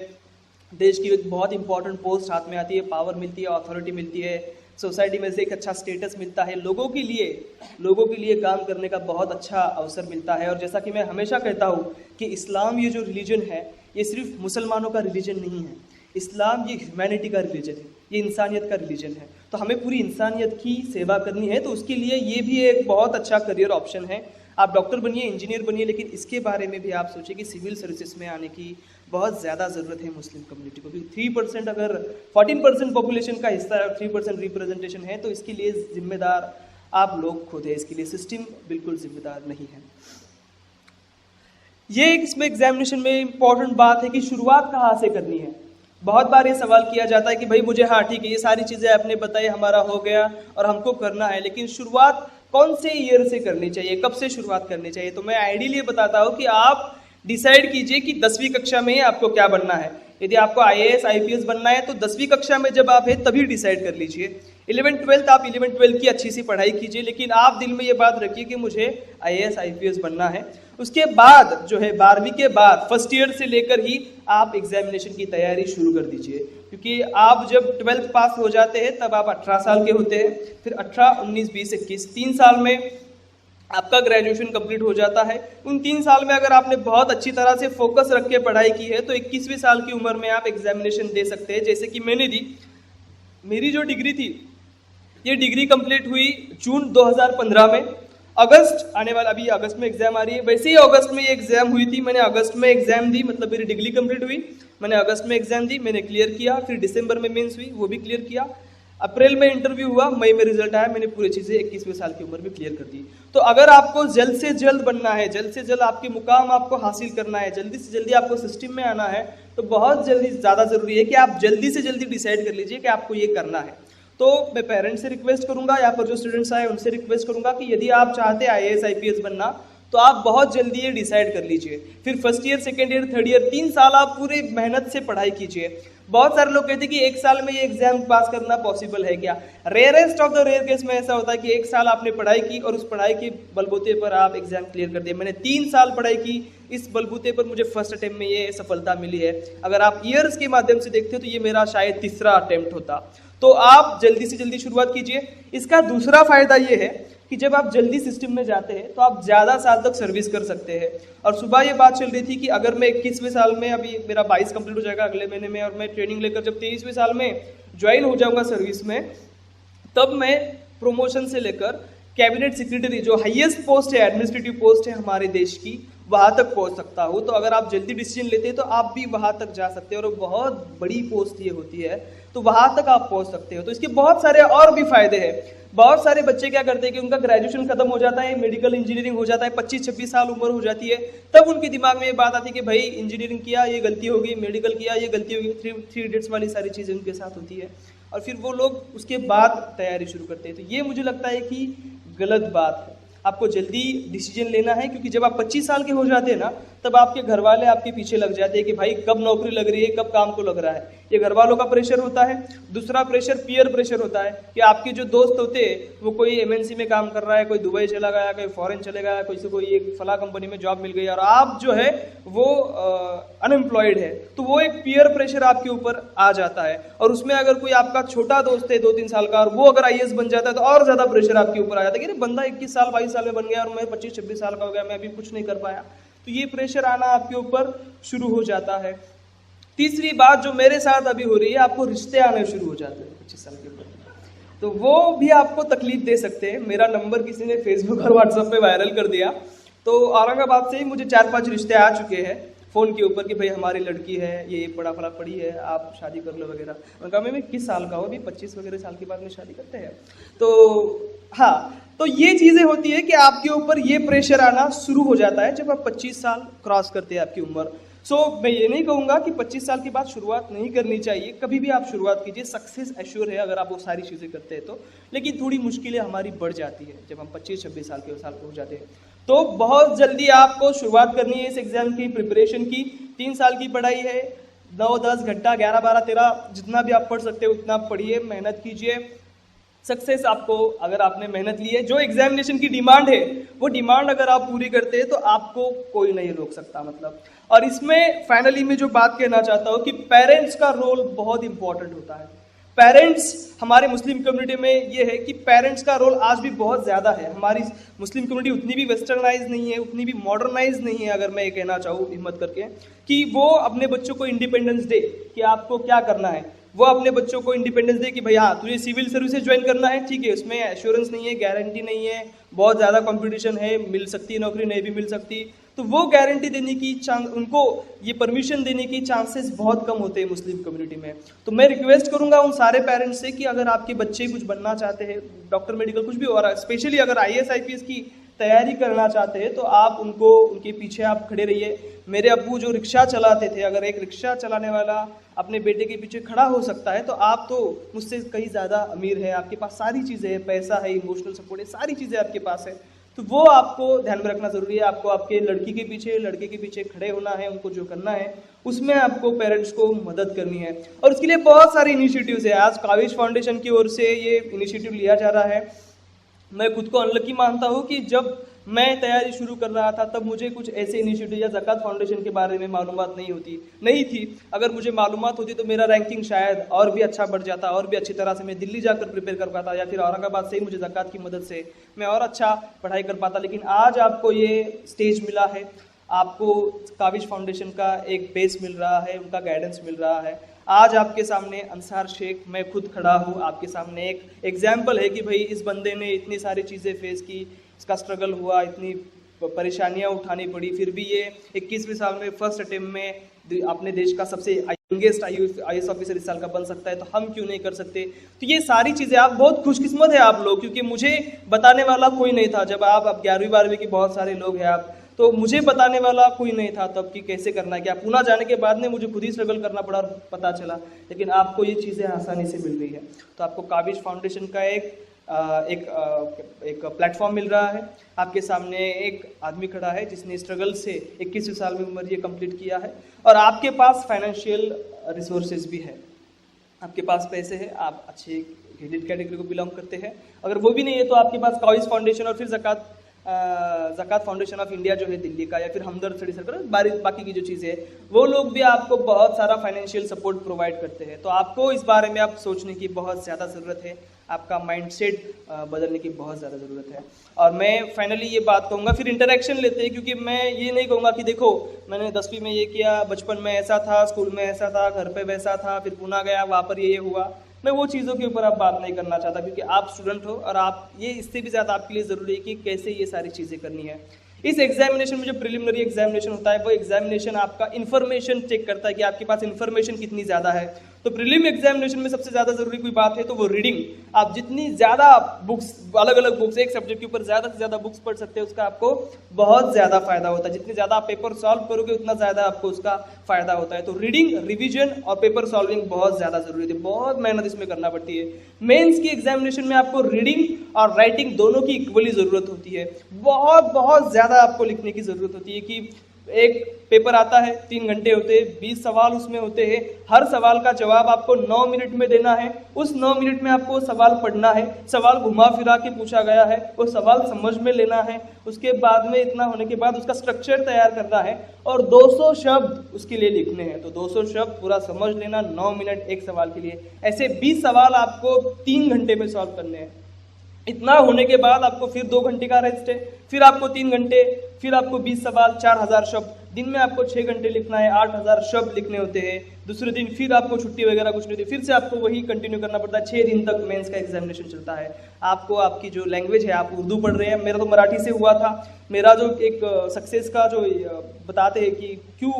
देश की एक बहुत इंपॉर्टेंट पोस्ट हाथ में आती है, पावर मिलती है, अथॉरिटी मिलती है, सोसाइटी में से एक अच्छा स्टेटस मिलता है, लोगों के लिए काम करने का बहुत अच्छा अवसर मिलता है। और जैसा कि मैं हमेशा कहता हूँ कि इस्लाम ये जो रिलीजन है ये सिर्फ मुसलमानों का रिलीजन नहीं है। इस्लाम ये ह्यूमैनिटी का रिलीजन है, ये इंसानियत का रिलीजन है। तो हमें पूरी इंसानियत की सेवा करनी है, तो उसके लिए ये भी एक बहुत अच्छा करियर ऑप्शन है। आप डॉक्टर बनिए, इंजीनियर बनिए, लेकिन इसके बारे में भी आप सोचिए कि सिविल सर्विसेज में आने की बहुत ज़्यादा ज़रूरत है मुस्लिम कम्युनिटी को। क्योंकि 3% अगर 14% पॉपुलेशन का हिस्सा है, 3% रिप्रेजेंटेशन है, तो इसके लिए जिम्मेदार आप लोग खुद है, इसके लिए सिस्टम बिल्कुल जिम्मेदार नहीं है। ये इसमें एग्जामिनेशन में इंपॉर्टेंट बात है कि शुरुआत कहाँ से करनी है। बहुत बार ये सवाल किया जाता है कि भाई मुझे, हाँ ठीक है, ये सारी चीज़ें आपने बताई, हमारा हो गया और हमको करना है, लेकिन शुरुआत कौन से ईयर से करनी चाहिए, कब से शुरुआत करनी चाहिए। तो मैं आइडियली बताता हूँ कि आप डिसाइड कीजिए कि 10वीं कक्षा में आपको क्या बनना है। यदि आपको IAS IPS बनना है तो 10वीं कक्षा में जब आप है तभी डिसाइड कर लीजिए। 11-12 आप 11-12 की अच्छी सी पढ़ाई कीजिए, लेकिन आप दिल में ये बात रखिए कि मुझे IAS IPS बनना है। उसके बाद जो है 12वीं के बाद फर्स्ट ईयर से लेकर ही आप एग्जामिनेशन की तैयारी शुरू कर दीजिए। क्योंकि आप जब 12th पास हो जाते हैं तब आप 18 साल के होते हैं, फिर 18, 19, 20, 21 3 साल में आपका ग्रेजुएशन कंप्लीट हो जाता है। उन 3 साल में अगर आपने बहुत अच्छी तरह से फोकस रख के पढ़ाई की है तो 21वीं साल की उम्र में आप एग्जामिनेशन दे सकते हैं, जैसे कि मैंने दी। मेरी जो डिग्री थी ये डिग्री कंप्लीट हुई जून 2015 में। अगस्त आने वाला, अभी अगस्त में एग्जाम आ रही है, वैसे ही अगस्त में ये एग्जाम हुई थी। मैंने अगस्त में एग्जाम दी, मतलब मेरी डिग्री कंप्लीट हुई, मैंने अगस्त में एग्जाम दी, मैंने क्लियर किया। फिर दिसंबर में मेंस हुई, वो भी क्लियर किया। अप्रैल में इंटरव्यू हुआ, मई में रिजल्ट आया, मैंने पूरी चीज़ें 21वें साल की उम्र में क्लियर कर दी। तो अगर आपको जल्द से जल्द बनना है, जल्द से जल्द आपके मुकाम आपको हासिल करना है, जल्दी से जल्दी आपको सिस्टम में आना है, तो बहुत जल्दी ज़्यादा ज़रूरी है कि आप जल्दी से जल्दी डिसाइड कर लीजिए कि आपको ये करना है। तो मैं पेरेंट्स से रिक्वेस्ट करूंगा, यहाँ पर जो स्टूडेंट्स आए उनसे रिक्वेस्ट करूंगा कि यदि आप चाहते हैं IAS IPS बनना, तो आप बहुत जल्दी ये डिसाइड कर लीजिए। फिर first year, second year, third year, 3 साल आप पूरे मेहनत से पढ़ाई कीजिए। बहुत सारे लोग कहते हैं कि 1 साल में ये एग्जाम पास करना पॉसिबल है क्या? Rarest of the rare case में ऐसा होता है कि 1 साल आपने पढ़ाई की और उस पढ़ाई के बलबूते पर आप एग्जाम क्लियर कर दिए। मैंने 3 साल पढ़ाई की, इस बलबूते पर मुझे फर्स्ट अटेम्प्ट में ये सफलता मिली है। अगर आप ईयर्स के माध्यम से देखते हो तो ये मेरा शायद तीसरा अटेम्प्ट होता। तो आप जल्दी से जल्दी शुरुआत कीजिए। इसका दूसरा फायदा ये है कि जब आप जल्दी सिस्टम में जाते हैं तो आप ज़्यादा साल तक सर्विस कर सकते हैं। और सुबह ये बात चल रही थी कि अगर मैं 21वें साल में, अभी मेरा 22 कंप्लीट हो जाएगा अगले महीने में, और मैं ट्रेनिंग लेकर जब 23वें साल में ज्वाइन हो जाऊंगा सर्विस में, तब मैं प्रमोशन से लेकर कैबिनेट सेक्रेटरी, जो हाईएस्ट पोस्ट है, एडमिनिस्ट्रेटिव पोस्ट है हमारे देश की, वहां तक पहुंच सकता हूं। तो अगर आप जल्दी डिसीजन लेते हैं तो आप भी वहां तक जा सकते हैं, और बहुत बड़ी पोस्ट ये होती है, तो वहां तक आप पहुंच सकते हो। तो इसके बहुत सारे और भी फायदे हैं। बहुत सारे बच्चे क्या करते हैं कि उनका ग्रेजुएशन खत्म हो जाता है, मेडिकल इंजीनियरिंग हो जाता है, 25-26 साल उम्र हो जाती है, तब उनके दिमाग में ये बात आती है कि भाई इंजीनियरिंग किया ये गलती होगी, मेडिकल किया ये गलती होगी, थ्री इडियट्स वाली सारी चीजें उनके साथ होती है, और फिर वो लोग उसके बाद तैयारी शुरू करते हैं। तो ये मुझे लगता है कि गलत बात है। आपको जल्दी डिसीजन लेना है, क्योंकि जब आप 25 साल के हो जाते हैं ना, तब आपके घर वाले आपके पीछे लग जाते हैं कि भाई कब नौकरी लग रही है, कब काम को लग रहा है। ये घर वालों का प्रेशर होता है। दूसरा प्रेशर पीयर प्रेशर होता है कि आपके जो दोस्त होते हैं वो कोई MNC में काम कर रहा है, कोई दुबई चला गया, कोई फॉरेन चले गया, कोई एक फला कंपनी में जॉब मिल गई, और आप जो है वो अनएम्प्लॉयड है। तो वो एक पीयर प्रेशर आपके ऊपर आ जाता है, और उसमें अगर कोई आपका छोटा दोस्त है 2-3 साल का, और वो अगर IAS बन जाता है तो और ज्यादा प्रेशर आपके ऊपर आ जाता है कि बंदा 21 साल 22 साल में बन गया और मैं 25-26 साल का हो गया, मैं अभी कुछ नहीं कर पाया। तो ये प्रेशर आना आपके ऊपर शुरू हो जाता है। तीसरी बात जो मेरे साथ अभी हो रही है, आपको रिश्ते आने शुरू हो जाते हैं 25 साल के ऊपर, तो वो भी आपको तकलीफ दे सकते हैं। मेरा नंबर किसी ने फेसबुक और व्हाट्सएप पे वायरल कर दिया, तो औरंगाबाद से ही मुझे 4-5 रिश्ते आ चुके हैं फोन के ऊपर कि भाई हमारी लड़की है, ये पढ़ा फला पढ़ी है, आप शादी कर लो वगैरह। उन्होंने कहा मैं किस साल का हो, अभी 25 वगैरह साल के बाद में शादी करते हैं। तो हाँ, तो ये चीजें होती है कि आपके ऊपर ये प्रेशर आना शुरू हो जाता है जब आप 25 साल क्रॉस करते हैं आपकी उम्र। सो मैं ये नहीं कहूंगा कि 25 साल के बाद शुरुआत नहीं करनी चाहिए, कभी भी आप शुरुआत कीजिए, सक्सेस एश्योर है अगर आप वो सारी चीजें करते हैं तो। लेकिन थोड़ी मुश्किलें हमारी बढ़ जाती है जब हम 25-26 साल के हो जाते हैं। तो बहुत जल्दी आपको शुरुआत करनी है इस एग्जाम की प्रिपरेशन की। 3 साल की पढ़ाई है, 9-10 घंटा, 11-12-13 जितना भी आप पढ़ सकते हो उतना आप पढ़िए, मेहनत कीजिए। सक्सेस आपको, अगर आपने मेहनत ली है, जो एग्जामिनेशन की डिमांड है वो डिमांड अगर आप पूरी करते हैं तो आपको कोई नहीं रोक सकता मतलब। और इसमें फाइनली मैं जो बात कहना चाहता हूँ कि पेरेंट्स का रोल बहुत इंपॉर्टेंट होता है। पेरेंट्स, हमारे मुस्लिम कम्युनिटी में ये है कि पेरेंट्स का रोल आज भी बहुत ज़्यादा है। हमारी मुस्लिम कम्युनिटी उतनी भी वेस्टर्नाइज नहीं है, उतनी भी मॉडर्नाइज नहीं है, अगर मैं ये कहना चाहूँ हिम्मत करके, कि वो अपने बच्चों को इंडिपेंडेंस दे कि आपको क्या करना है। वो अपने बच्चों को इंडिपेंडेंस दे कि भाई हाँ तुझे सिविल सर्विसेज ज्वाइन करना है, ठीक है, उसमें एश्योरेंस नहीं है, गारंटी नहीं है, बहुत ज़्यादा कंपटीशन है, मिल सकती है नौकरी, नहीं भी मिल सकती। तो वो गारंटी देने की उनको ये परमिशन देने की चांसेस बहुत कम होते हैं मुस्लिम कम्युनिटी में। तो मैं रिक्वेस्ट करूंगा उन सारे पेरेंट्स से कि अगर आपके बच्चे कुछ बनना चाहते हैं, डॉक्टर, मेडिकल, कुछ भी, और स्पेशली अगर IAS IPS की तैयारी करना चाहते हैं, तो आप उनको, उनके पीछे आप खड़े रहिए। मेरे अब्बू जो रिक्शा चलाते थे, अगर एक रिक्शा चलाने वाला अपने बेटे के पीछे खड़ा हो सकता है तो आप तो मुझसे कहीं ज़्यादा अमीर है, आपके पास सारी चीज़ें हैं, पैसा है, इमोशनल सपोर्ट है, सारी चीज़ें आपके पास है। तो वो आपको ध्यान में रखना जरूरी है। आपको आपके लड़की के पीछे, लड़के के पीछे खड़े होना है, उनको जो करना है उसमें आपको पेरेंट्स को मदद करनी है। और उसके लिए बहुत सारे इनिशिएटिव्स है। आज काविश फाउंडेशन की ओर से ये इनिशिएटिव लिया जा रहा है। मैं खुद को अनलकी मानता हूँ कि जब मैं तैयारी शुरू कर रहा था तब मुझे कुछ ऐसे इनिशिएटिव या ज़कात फाउंडेशन के बारे में मालूमात नहीं थी। अगर मुझे मालूमात होती तो मेरा रैंकिंग शायद और भी अच्छा बढ़ जाता, और भी अच्छी तरह से मैं दिल्ली जाकर प्रिपेयर कर पाता, या फिर औरंगाबाद से ही मुझे ज़कात की मदद से मैं और अच्छा पढ़ाई कर पाता। लेकिन आज आपको ये स्टेज मिला है, आपको काविश फाउंडेशन का एक बेस मिल रहा है, उनका गाइडेंस मिल रहा है। आज आपके सामने अंसार शेख, मैं खुद खड़ा हूँ, आपके सामने एक एग्जाम्पल है कि भाई इस बंदे ने इतनी सारी चीज़ें फेस की, इसका स्ट्रगल हुआ, इतनी परेशानियां उठानी पड़ी, फिर भी ये 21वें साल में फर्स्ट अटेम्प्ट में अपने देश का सबसे यंगेस्ट IAS ऑफिसर इस साल का बन सकता है, तो हम क्यों नहीं कर सकते। तो ये सारी चीज़ें, आप बहुत खुशकिस्मत है आप लोग, क्योंकि मुझे बताने वाला कोई नहीं था। जब आप 11वीं 12वीं के बहुत सारे लोग हैं आप, तो मुझे बताने वाला कोई नहीं था तब कि कैसे करना है। क्या पूना जाने के बाद में मुझे खुद ही स्ट्रगल करना पड़ा और पता चला, लेकिन आपको ये चीज़ें आसानी से मिल रही है। तो आपको काबिज फाउंडेशन का एक प्लेटफॉर्म मिल रहा है। आपके सामने एक आदमी खड़ा है जिसने स्ट्रगल से 21 साल में उम्र ये कंप्लीट किया है, और आपके पास फाइनेंशियल रिसोर्सेज भी है, आपके पास पैसे हैं, आप अच्छे क्रेडिट कैटेगरी को बिलोंग करते हैं। अगर वो भी नहीं है तो आपके पास काबिज फाउंडेशन और फिर ज़कात फाउंडेशन ऑफ इंडिया जो है दिल्ली का, या फिर हमदर्द स्टडी सर्कल, बाकी की जो चीज़ें हैं, वो लोग भी आपको बहुत सारा फाइनेंशियल सपोर्ट प्रोवाइड करते हैं। तो आपको इस बारे में आप सोचने की बहुत ज़्यादा ज़रूरत है, आपका माइंडसेट बदलने की बहुत ज़्यादा ज़रूरत है। और मैं फाइनली ये बात कहूँगा, फिर इंटरेक्शन लेते हैं, क्योंकि मैं ये नहीं कहूँगा कि देखो मैंने 10वीं में ये किया, बचपन में ऐसा था, स्कूल में ऐसा था, घर पे वैसा था, फिर पुणे गया वहाँ पर ये हुआ। मैं वो चीज़ों के ऊपर आप बात नहीं करना चाहता, क्योंकि आप स्टूडेंट हो और आप ये इससे भी ज़्यादा आपके लिए ज़रूरी है कि कैसे ये सारी चीज़ें करनी है। इस एग्जामिनेशन में जो प्रिलिमिनरी एग्जामिनेशन होता है, वो एग्जामिनेशन आपका इन्फॉर्मेशन चेक करता है कि आपके पास इन्फॉर्मेशन कितनी ज़्यादा है। तो प्रीलिम एग्जामिनेशन में सबसे ज़्यादा ज़रूरी कोई बात है तो वो रीडिंग। आप जितनी ज़्यादा बुक्स, अलग अलग बुक्स, एक सब्जेक्ट के ऊपर ज़्यादा से ज़्यादा बुक्स पढ़ सकते हैं, उसका आपको बहुत ज़्यादा फायदा होता है। जितने ज़्यादा आप पेपर सॉल्व करोगे उतना ज़्यादा आपको उसका फायदा होता है। तो रीडिंग, रिविजन और पेपर सॉल्विंग बहुत ज़्यादा ज़रूरी है, बहुत मेहनत इसमें करना पड़ती है। मेंस की एग्जामिनेशन में आपको रीडिंग और राइटिंग दोनों की इक्वली ज़रूरत होती है। बहुत बहुत ज़्यादा आपको लिखने की ज़रूरत होती है कि एक पेपर आता है, 3 घंटे होते हैं, 20 सवाल उसमें होते हैं, हर सवाल का जवाब आपको 9 मिनट में देना है। उस 9 मिनट में आपको सवाल पढ़ना है, सवाल घुमा फिरा के पूछा गया है, वो सवाल समझ में लेना है। उसके बाद में इतना होने के बाद उसका स्ट्रक्चर तैयार करना है और 200 शब्द उसके लिए लिखने हैं। तो 200 शब्द पूरा समझ लेना, 9 मिनट एक सवाल के लिए। ऐसे 20 सवाल आपको 3 घंटे में सॉल्व करने हैं। इतना होने के बाद आपको फिर 2 घंटे का रेस्ट है, फिर आपको 3 घंटे, फिर आपको 20 सवाल, 4000 शब्द। दिन में आपको 6 घंटे लिखना है, 8000 शब्द लिखने होते हैं। दूसरे दिन फिर आपको छुट्टी वगैरह कुछ नहीं होती, फिर से आपको वही कंटिन्यू करना पड़ता है। 6 दिन तक मेंस का एग्जामिनेशन चलता है। आपको आपकी जो लैंग्वेज है, आप उर्दू पढ़ रहे हैं, मेरा तो मराठी से हुआ था। मेरा जो एक सक्सेस का जो बताते हैं कि क्यों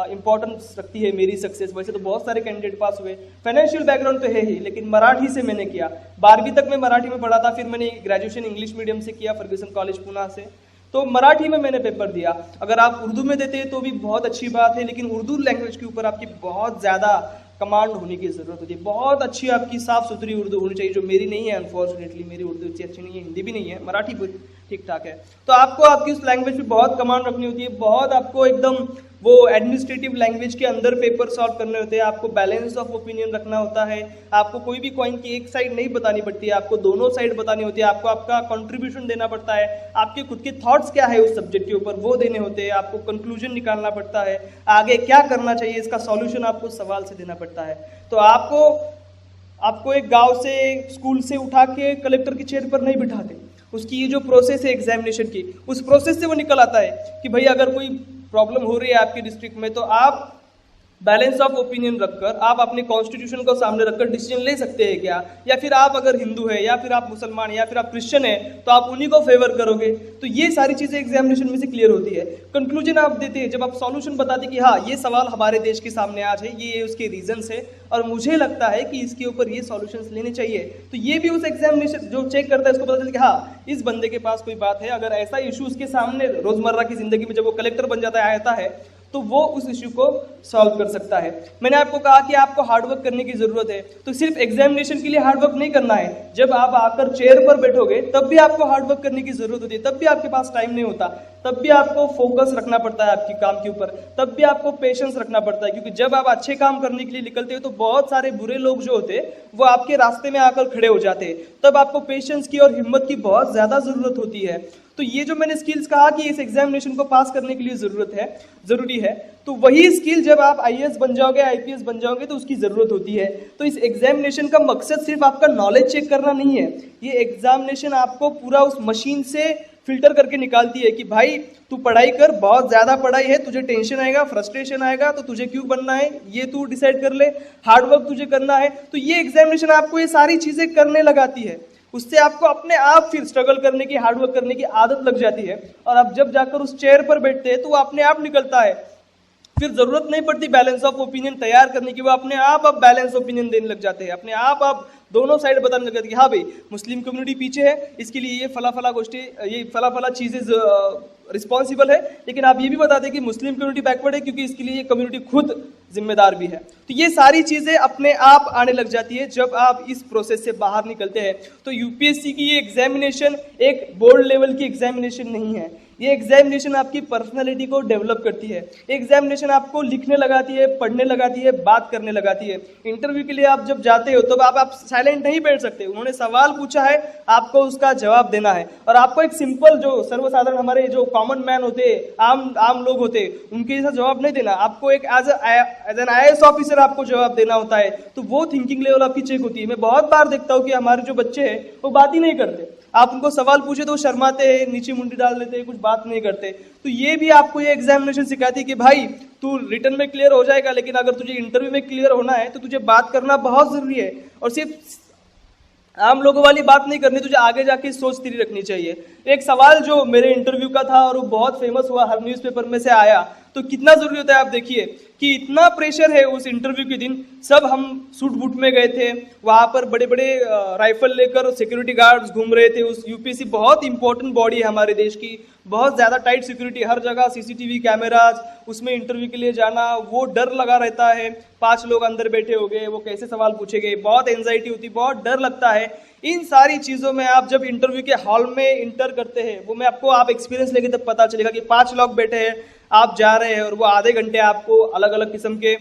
इंपॉर्टेंस रखती है मेरी सक्सेस, वैसे तो बहुत सारे कैंडिडेट पास हुए, फाइनेंशियल बैकग्राउंड तो है ही, लेकिन मराठी से मैंने किया। 12वीं तक मैं मराठी में पढ़ा था, फिर मैंने ग्रेजुएशन इंग्लिश मीडियम से किया, फर्ग्यूसन कॉलेज पुणे से। तो मराठी में मैंने पेपर दिया। अगर आप उर्दू में देते हैं तो भी बहुत अच्छी बात है, लेकिन उर्दू लैंग्वेज के ऊपर आपकी बहुत ज़्यादा कमांड होने की ज़रूरत होती है। बहुत अच्छी आपकी साफ सुथरी उर्दू होनी चाहिए, जो मेरी नहीं है। अनफॉर्चुनेटली मेरी उर्दू इतनी अच्छी नहीं है, हिंदी भी नहीं है, मराठी भी ठीक ठाक है। तो आपको आपकी उस लैंग्वेज पे बहुत कमांड रखनी होती है, बहुत आपको एकदम वो एडमिनिस्ट्रेटिव लैंग्वेज के अंदर पेपर सॉल्व करने होते हैं। आपको बैलेंस ऑफ ओपिनियन रखना होता है। आपको कोई भी कॉइन की एक साइड नहीं बतानी पड़ती है, आपको दोनों साइड बतानी होती है। आपको आपका कंट्रीब्यूशन देना पड़ता है, आपके खुद के थॉट्स क्या है उस सब्जेक्ट के ऊपर वो देने होते हैं। आपको कंक्लूजन निकालना पड़ता है, आगे क्या करना चाहिए इसका सॉल्यूशन आपको सवाल से देना पड़ता है। तो आपको एक गांव से, स्कूल से उठा के कलेक्टर की चेयर पर नहीं बिठाते। उसकी ये जो प्रोसेस है एग्जामिनेशन की, उस प्रोसेस से वो निकल आता है कि भाई अगर कोई प्रॉब्लम हो रही है आपके डिस्ट्रिक्ट में, तो आप बैलेंस ऑफ ओपिनियन रखकर, आप अपने कॉन्स्टिट्यूशन को सामने रखकर डिसीजन ले सकते हैं क्या, या फिर आप अगर हिंदू है, या फिर आप मुसलमान, या फिर आप क्रिश्चियन है, तो आप उन्हीं को फेवर करोगे। तो ये सारी चीजें एग्जामिनेशन में से क्लियर होती है। कंक्लूजन आप देते हैं, जब आप सॉल्यूशन बताते कि हाँ ये सवाल हमारे देश के सामने आज है, ये उसके रीजंस है, और मुझे लगता है कि इसके ऊपर ये सॉल्यूशंस लेने चाहिए। तो ये भी उस एग्जामिनेशन जो चेक करता है उसको पता चलता है कि हाँ इस बंदे के पास कोई बात है। अगर ऐसा इशू उसके सामने रोजमर्रा की जिंदगी में जब वो कलेक्टर बन जाता है, आता है, तो वो उस इश्यू को सॉल्व कर सकता है। मैंने आपको कहा कि आपको हार्डवर्क करने की जरूरत है, तो सिर्फ एग्जामिनेशन के लिए हार्डवर्क नहीं करना है। जब आप आकर चेयर पर बैठोगे तब भी आपको हार्डवर्क करने की जरूरत होती है, तब भी आपके पास टाइम नहीं होता, तब भी आपको फोकस रखना पड़ता है आपकी काम के ऊपर, तब भी आपको पेशेंस रखना पड़ता है। क्योंकि जब आप अच्छे काम करने के लिए निकलते हो तो बहुत सारे बुरे लोग जो होते हैं वो आपके रास्ते में आकर खड़े हो जाते हैं, तब आपको पेशेंस की और हिम्मत की बहुत ज्यादा जरूरत होती है। तो ये जो मैंने स्किल्स कहा कि इस एग्जामिनेशन को पास करने के लिए जरूरी है, तो वही स्किल जब आप IAS बन जाओगे, IPS बन जाओगे, तो उसकी जरूरत होती है। तो इस एग्जामिनेशन का मकसद सिर्फ आपका नॉलेज चेक करना नहीं है, ये एग्जामिनेशन आपको पूरा उस मशीन से फिल्टर करके निकालती है कि भाई तू पढ़ाई कर, बहुत ज्यादा पढ़ाई है, तुझे टेंशन आएगा, फ्रस्ट्रेशन आएगा, तो तुझे क्यों बनना है ये तू डिसाइड कर ले, हार्डवर्क तुझे करना है। तो ये एग्जामिनेशन आपको ये सारी चीजें करने लगाती है, उससे आपको अपने आप फिर स्ट्रगल करने की, हार्डवर्क करने की आदत लग जाती है, और आप जब जाकर उस चेयर पर बैठते हैं तो वो अपने आप निकलता है। फिर जरूरत नहीं पड़ती बैलेंस ऑफ ओपिनियन तैयार करने की, वो अपने आप बैलेंस ओपिनियन देने लग जाते हैं, अपने आप दोनों साइड बताने लग जाते हैं कि हाँ भाई मुस्लिम कम्युनिटी पीछे है, इसके लिए ये फला फला गोष्ठी, ये फला फला चीजें रिस्पॉन्सिबल है, लेकिन आप ये भी बताते हैं कि मुस्लिम कम्युनिटी बैकवर्ड है क्योंकि इसके लिए ये कम्युनिटी खुद जिम्मेदार भी है। तो ये सारी चीजें अपने आप आने लग जाती है जब आप इस प्रोसेस से बाहर निकलते हैं। तो यूपीएससी की ये एग्जामिनेशन एक बोर्ड लेवल की एग्जामिनेशन नहीं है, ये एग्जामिनेशन आपकी पर्सनालिटी को डेवलप करती है, एग्जामिनेशन आपको लिखने लगाती है, पढ़ने लगाती है, बात करने लगाती है। इंटरव्यू के लिए आप जब जाते हो तो आप साइलेंट नहीं बैठ सकते, उन्होंने सवाल पूछा है, आपको उसका जवाब देना है। और आपको एक सिंपल जो सर्वसाधारण हमारे जो कॉमन मैन होते, आम लोग होते, उनके जैसा जवाब नहीं देना, आपको एक एज एन IAS ऑफिसर आपको जवाब देना होता है। तो वो थिंकिंग लेवल आपकी चेक होती है। मैं बहुत बार देखता हूँ कि हमारे जो बच्चे हैं वो बात ही नहीं करते, आप उनको सवाल पूछे तो वो शर्माते हैं, नीचे मुंडी डाल देते हैं, कुछ बात नहीं करते। तो ये भी आपको ये एग्जामिनेशन सिखाती है कि भाई तू रिटर्न में क्लियर हो जाएगा, लेकिन अगर तुझे इंटरव्यू में क्लियर होना है तो तुझे बात करना बहुत जरूरी है, और सिर्फ आम लोगों वाली बात नहीं करनी, तुझे आगे जाके सोच तेरी रखनी चाहिए। एक सवाल जो मेरे इंटरव्यू का था और वो बहुत फेमस हुआ, हर न्यूज़पेपर में से आया, तो कितना जरूरी होता है आप देखिए कि इतना प्रेशर है उस इंटरव्यू के दिन, सब हम सूट बूट में गए थे, वहां पर बड़े बड़े राइफल लेकर सिक्योरिटी गार्ड्स घूम रहे थे। उस यूपीएससी बहुत इंपॉर्टेंट बॉडी है हमारे देश की, बहुत ज्यादा टाइट सिक्योरिटी, हर जगह CCTV कैमराज, उसमें इंटरव्यू के लिए जाना, वो डर लगा रहता है, 5 लोग अंदर बैठे हो गए, वो कैसे सवाल पूछेंगे, बहुत एंजाइटी होती, बहुत डर लगता है। इन सारी चीजों में आप जब इंटरव्यू के हॉल में इंटर करते हैं, वो मैं आपको आप एक्सपीरियंस लेके तब पता चलेगा कि 5 लोग बैठे हैं, आप जा रहे हैं और वो आधे घंटे आपको अलग अलग किस्म के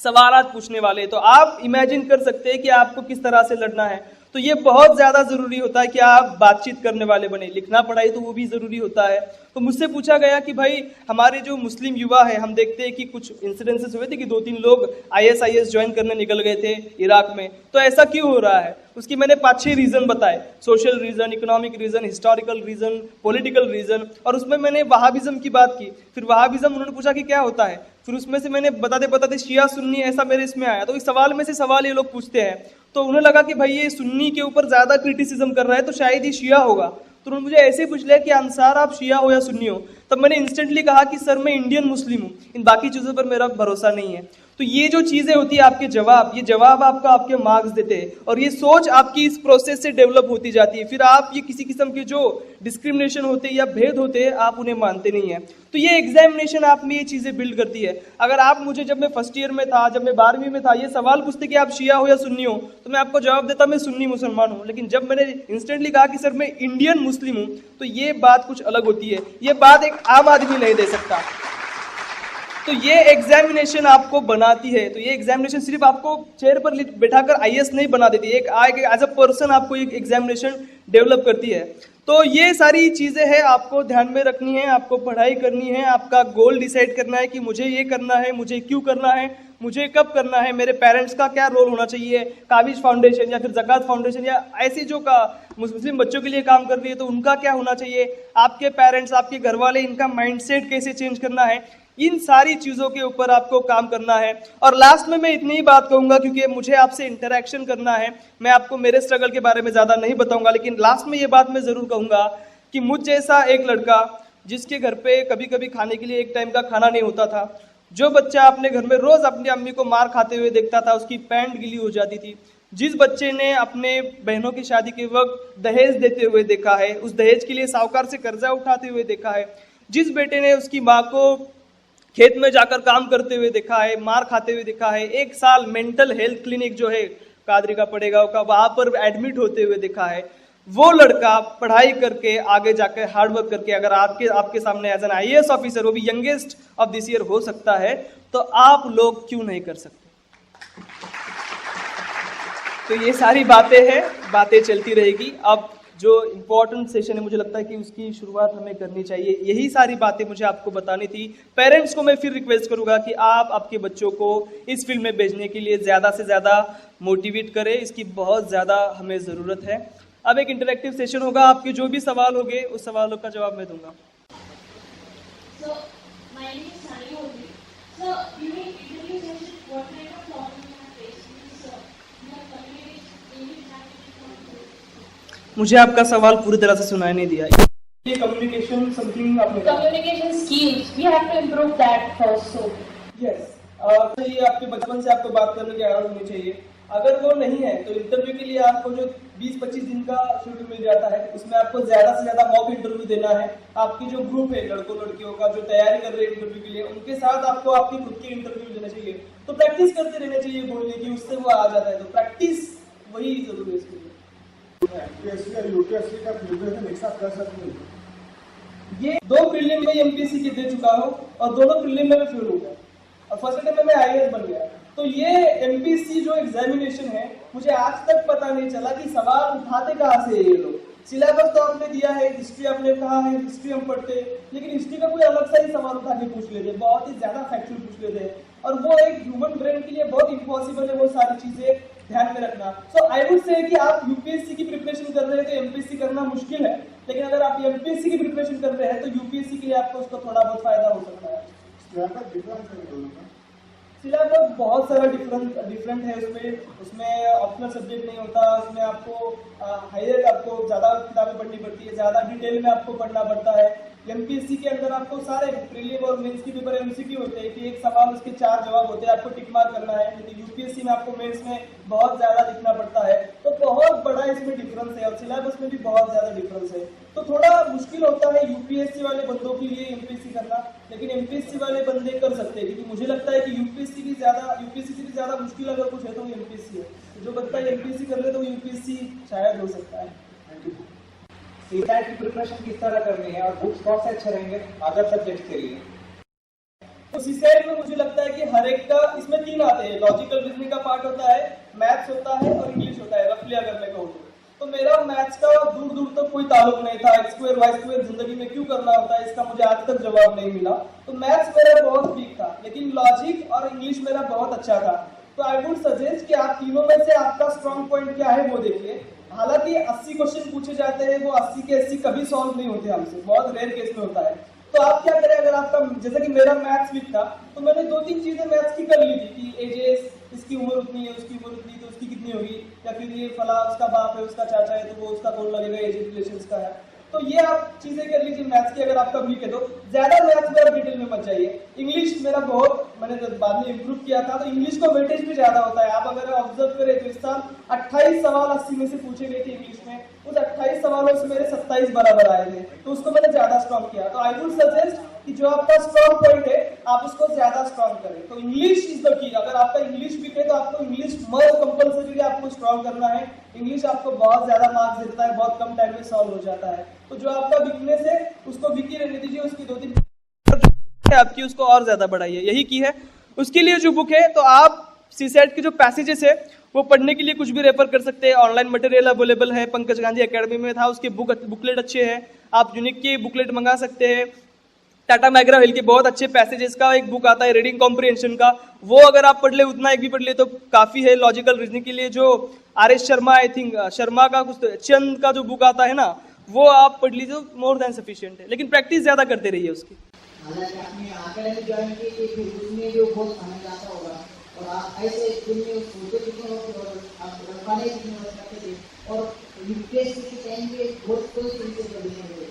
सवालात पूछने वाले, तो आप इमेजिन कर सकते हैं कि आपको किस तरह से लड़ना है। तो ये बहुत ज्यादा जरूरी होता है कि आप बातचीत करने वाले बने, लिखना पढ़ाई तो वो भी जरूरी होता है। तो मुझसे पूछा गया कि भाई हमारे जो मुस्लिम युवा है, हम देखते हैं कि कुछ इंसिडेंसेस हुए थे कि 2-3 लोग IS ज्वाइन करने निकल गए थे इराक में, तो ऐसा क्यों हो रहा है? उसकी मैंने 5-6 रीजन बताए, social reason, economic reason, historical reason, political reason, और उसमें मैंने वहाबिज्म की बात की। फिर वहाबिज्म उन्होंने पूछा कि क्या होता है, फिर उसमें से मैंने बताते बताते शिया सुन्नी ऐसा मेरे इसमें आया। तो इस सवाल में से सवाल ये लोग पूछते हैं, तो उन्हें लगा कि भाई ये सुन्नी के ऊपर ज्यादा क्रिटिसिज्म कर रहा है तो शायद ये शिया होगा। तो उन्होंने मुझे ऐसे पूछ लिया कि अंसार आप शिया हो या सुन्नी हो? तब मैंने इंस्टेंटली कहा कि सर मैं इंडियन मुस्लिम हूँ, इन बाकी चीजों पर मेरा भरोसा नहीं है। तो ये जो चीजें होती है आपके जवाब, ये जवाब आपका आपके मार्क्स देते हैं, और ये सोच आपकी इस प्रोसेस से डेवलप होती जाती है। फिर आप ये किसी किस्म के जो डिस्क्रिमिनेशन होते हैं या भेद होते हैं आप उन्हें मानते नहीं है। तो ये एग्जामिनेशन आप में ये चीजें बिल्ड करती है। अगर आप मुझे जब मैं फर्स्ट ईयर में था, जब मैं 12वीं में था, ये सवाल पूछते कि आप शिया हो या सुन्नी हो, तो मैं आपको जवाब देता मैं सुन्नी मुसलमान हूँ। लेकिन जब मैंने इंस्टेंटली कहा कि सर मैं इंडियन मुस्लिम हूँ, तो ये बात कुछ अलग होती है, ये बात एक आम आदमी नहीं दे सकता। तो ये एग्जामिनेशन आपको बनाती है। तो ये एग्जामिनेशन सिर्फ आपको चेयर पर बैठाकर IAS नहीं बना देती, एक एज अ पर्सन आपको एक एग्जामिनेशन डेवलप करती है। तो ये सारी चीजें हैं, आपको ध्यान में रखनी है, आपको पढ़ाई करनी है, आपका गोल डिसाइड करना है कि मुझे ये करना है, मुझे क्यों करना है, मुझे कब करना है, मेरे पेरेंट्स का क्या रोल होना चाहिए, काबिज फाउंडेशन या फिर ज़कात फाउंडेशन या ऐसी जो मुस्लिम बच्चों के लिए काम कर रही है तो उनका क्या होना चाहिए, आपके पेरेंट्स, आपके घर वाले, इनका माइंडसेट कैसे चेंज करना है, इन सारी चीजों के ऊपर आपको काम करना है। और लास्ट में मैं इतनी ही बात कहूंगा क्योंकि मुझे आपसे इंटरेक्शन करना है, मैं आपको मेरे स्ट्रगल के बारे में ज्यादा नहीं बताऊंगा, लेकिन लास्ट में ये बात मैं जरूर कहूंगा कि मुझ जैसा एक लड़का जिसके घर पे कभी कभी खाने के लिए एक टाइम का खाना नहीं होता था, जो बच्चा अपने घर में रोज अपनी अम्मी को मार खाते हुए देखता था, उसकी पैंट गीली हो जाती थी, जिस बच्चे ने अपने बहनों की शादी के वक्त दहेज देते हुए देखा है, उस दहेज के लिए साहूकार से कर्जा उठाते हुए देखा है, जिस बेटे ने उसकी माँ को खेत में जाकर काम करते हुए देखा है, मार खाते हुए देखा है, 1 साल मेंटल हेल्थ क्लिनिक जो है कादरी का पड़ेगा का वहां पर एडमिट होते हुए देखा है, वो लड़का पढ़ाई करके आगे जाकर हार्डवर्क करके अगर आपके सामने एज एन IAS ऑफिसर, वो भी यंगेस्ट ऑफ दिस ईयर हो सकता है, तो आप लोग क्यों नहीं कर सकते? तो ये सारी बातें हैं, बातें चलती रहेगी। अब जो इम्पोर्टेंट सेशन है मुझे लगता है कि उसकी शुरुआत हमें करनी चाहिए। यही सारी बातें मुझे आपको बतानी थी। पेरेंट्स को मैं फिर रिक्वेस्ट करूंगा कि आप आपके बच्चों को इस फील्ड में भेजने के लिए ज़्यादा से ज़्यादा मोटिवेट करें, इसकी बहुत ज़्यादा हमें ज़रूरत है। अब एक इंटरेक्टिव सेशन होगा, आपके जो भी सवाल होंगे उस सवालों का जवाब मैं दूंगा। मुझे आपका सवाल पूरी तरह से सुनाई नहीं दिया। ये कम्युनिकेशन समथिंग आपने Communication skills, we have to improve that first. So yes तो ये आपके बचपन से आपको बात करने की आदत होनी चाहिए। अगर वो नहीं है तो इंटरव्यू के लिए आपको जो 20-25 दिन का शेड्यूल मिल जाता है उसमें आपको ज्यादा से ज्यादा मॉक इंटरव्यू देना है। आपकी जो ग्रुप है लड़कों लड़कियों का जो तैयारी कर रहे हैं इंटरव्यू के लिए उनके साथ आपको आपकी खुद के इंटरव्यू देना चाहिए। तो प्रैक्टिस करते रहना चाहिए बोलने की, उससे वो आ जाता है। तो प्रैक्टिस वही जरूरी है इसके लिए। एमपीएससी और यूपीएससी का प्रिपरेशन एक साथ कर सकते हैं। ये 2 प्रीलिम में एमपीएससी के दे चुका हूँ और दोनों प्रीलिम में फेल हो गया और फर्स्ट अटेम्प्ट में मैं आईएएस बन गया। तो ये एमपीएससी जो एग्जामिनेशन है मुझे आज तक पता नहीं चला कि सवाल उठाते कहाँ से ये लोग। सिलेबस तो आपने दिया है, हिस्ट्री आपने कहा है, हिस्ट्री हम पढ़ते लेकिन हिस्ट्री का कोई अलग सा ही सवाल उठा के पूछ लेते, बहुत ही ज्यादा फैक्चुअल पूछ लेते हैं और वो एक ह्यूमन ब्रेन के लिए बहुत इम्पॉसिबल है वो सारी चीजें ध्यान में रखना। सो आई वुड से कि आप यूपीएससी की प्रिपरेशन कर रहे हैं तो एमपीएससी करना मुश्किल है, लेकिन अगर आप एमपीएससी की प्रिपरेशन कर रहे हैं तो यूपीएससी के लिए आपको उसका थोड़ा बहुत फायदा हो सकता है। सिलेबस बहुत सारा डिफरेंट है उसमें ऑप्शनल सब्जेक्ट नहीं होता, उसमें आपको हायर आपको ज्यादा किताबें पढ़नी पड़ती है, ज्यादा डिटेल में आपको पढ़ना पड़ता है। एमपीएससी के अंदर आपको सारे प्रीलिम और मेंस की पेपर एमसीक्यू होते हैं कि एक सवाल उसके 4 जवाब होते हैं, आपको टिक मार्क करना है। लेकिन यूपीएससी में आपको मेंस में बहुत ज्यादा लिखना पड़ता है, तो बहुत बड़ा इसमें डिफरेंस है और सिलेबस में भी बहुत ज्यादा डिफरेंस है। तो थोड़ा मुश्किल होता है यूपीएससी वाले बंदों के लिए एमपीएससी करना, लेकिन एमपीएससी वाले बंदे कर सकते हैं क्योंकि मुझे लगता है कि यूपीएससी से भी ज्यादा मुश्किल अगर कुछ है तो एमपीएससी है। जो बंदा एमपीएससी कर ले तो यूपीएससी शायद हो सकता है। सीटेट की प्रिपरेशन किस तरह करनी है और बुक्स कौन से अच्छे रहेंगे अदर सब्जेक्ट के लिए? तो सीसेट में मुझे लगता है कि हर एक का इसमें 3 आते हैं, लॉजिकल रीजनिंग का पार्ट होता है, मैथ्स होता है और इंग्लिश होता है रफली अगर मैं कहूँ तो मेरा मैथ्स का दूर दूर तक कोई ताल्लुक नहीं था। एक्स स्क्वायर वाई स्क्वायर जिंदगी में क्यों करना होता है इसका मुझे आज तक जवाब नहीं मिला। तो मैथ्स मेरा बहुत वीक था, लेकिन लॉजिक और इंग्लिश मेरा बहुत अच्छा था। तो आई वुड सजेस्ट कि आप तीनों में से आपका स्ट्रॉन्ग पॉइंट क्या है वो देखिए। हालांकि 80 क्वेश्चन पूछे जाते हैं, वो 80 के 80 कभी सॉल्व नहीं होते हमसे, बहुत रेयर केस में होता है। तो आप क्या करें, अगर आपका जैसे कि मेरा मैथ्स वीक था तो मैंने 2-3 चीजें मैथ्स की कर ली थी कि एजेस, इसकी उम्र उतनी है, उसकी उम्र उतनी, तो उसकी कितनी होगी, या फिर ये फला उसका बाप है उसका चाचा है तो वो उसका कौन लगेगा, एज रिलेशंस का है। तो ये आप चीजें कर लीजिए मैथ्स की अगर आपका वीक है तो। ज्यादा मैथ्स में आप डिटेल में मत जाइए। इंग्लिश मेरा बहुत मैंने बाद में इंप्रूव किया था तो इंग्लिश का वेटेज भी ज्यादा होता है। आप अगर ऑब्जर्व करें तो इस साल 28 सवाल 80 में से पूछे गए थे इंग्लिश में, उस 28 सवालों से मेरे 27 बराबर आए थे, तो उसको मैंने ज्यादा स्ट्रॉन्ग किया। तो आई वुड सजेस्ट कि जो आपका स्ट्रॉन्ग पॉइंट है आप उसको ज्यादा स्ट्रॉन्ग करें। तो इंग्लिश इज द की। अगर आपका इंग्लिश वीक है तो आपको इंग्लिश मस्ट कंपल्सरी आपको स्ट्रॉन्ग करना है। इंग्लिश आपको बहुत ज्यादा मार्क्स देता है, बहुत कम टाइम में सॉल्व हो जाता है। तो जो आपका वीकनेस है उसको वीकी रहने दीजिए, उसकी 2-3 आपकी उसको और ज्यादा बढ़ाइए, यही की है। उसके लिए जो बुक है तो आप सीसेट के जो पैसेजेस है वो पढ़ने के लिए कुछ भी रेफर कर सकते हैं। ऑनलाइन मटेरियल अवेलेबल है, पंकज गांधी एकेडमी में था, उसके बुकलेट अच्छे हैं। आप यूनिक के बुकलेट मंगा सकते हैं। टाटा मैग्रा हिल के बहुत अच्छे पैसेजेस का एक बुक आता है रीडिंग कॉम्प्रिहेंशन का, वो अगर आप पढ़ ले, उतना एक भी पढ़ ले तो काफी है। लॉजिकल रीजनिंग के लिए जो RS. Sharma, I think Sharma का कुछ चंद का जो बुक आता है ना, वो आप पढ़ लीजिए, मोर देन सफिशिएंट है। लेकिन प्रैक्टिस ज्यादा करते रहिए उसकी। हालांकि आपने एकेडमी ज्वाइन की थी, फिर उसमें जो बहुत समय जाता होगा और आप ऐसे दिन में सोचते कितने होते और आप रखवाने कितने वक्त रखते थे और यूपीएससी के टाइम पे बहुत कोई चिंता करने हुए।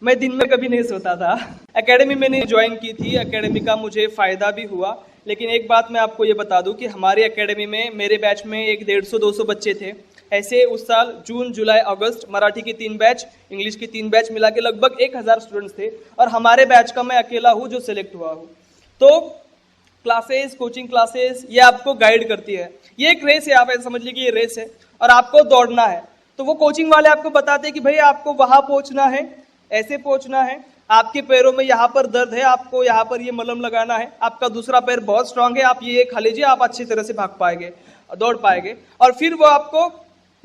मैं दिन में कभी नहीं सोता था। एकेडमी मैंने ज्वाइन की थी, एकेडमी का मुझे फायदा भी हुआ। लेकिन एक बात मैं आपको ये बता दूं कि हमारी एकेडमी में मेरे बैच में एक 150-200 बच्चे थे। ऐसे उस साल जून, जुलाई, अगस्त मराठी की 3 बैच, इंग्लिश की 3 बैच मिला के लगभग 1000 स्टूडेंट्स थे और हमारे बैच का मैं अकेला हूँ जो सिलेक्ट हुआ हूँ। तो क्लासेस, कोचिंग क्लासेस ये आपको गाइड करती है। ये एक रेस है, आप ऐसा समझ लीजिए ये रेस है और आपको दौड़ना है। तो वो कोचिंग वाले आपको बताते हैं कि भाई आपको वहां पहुंचना है, ऐसे पहुंचना है, आपके पैरों में यहाँ पर दर्द है, आपको यहाँ पर ये मलहम लगाना है, आपका दूसरा पैर बहुत स्ट्रांग है, आप ये खा लीजिए, आप अच्छी तरह से भाग पाएंगे, दौड़ पाएंगे। और फिर वो आपको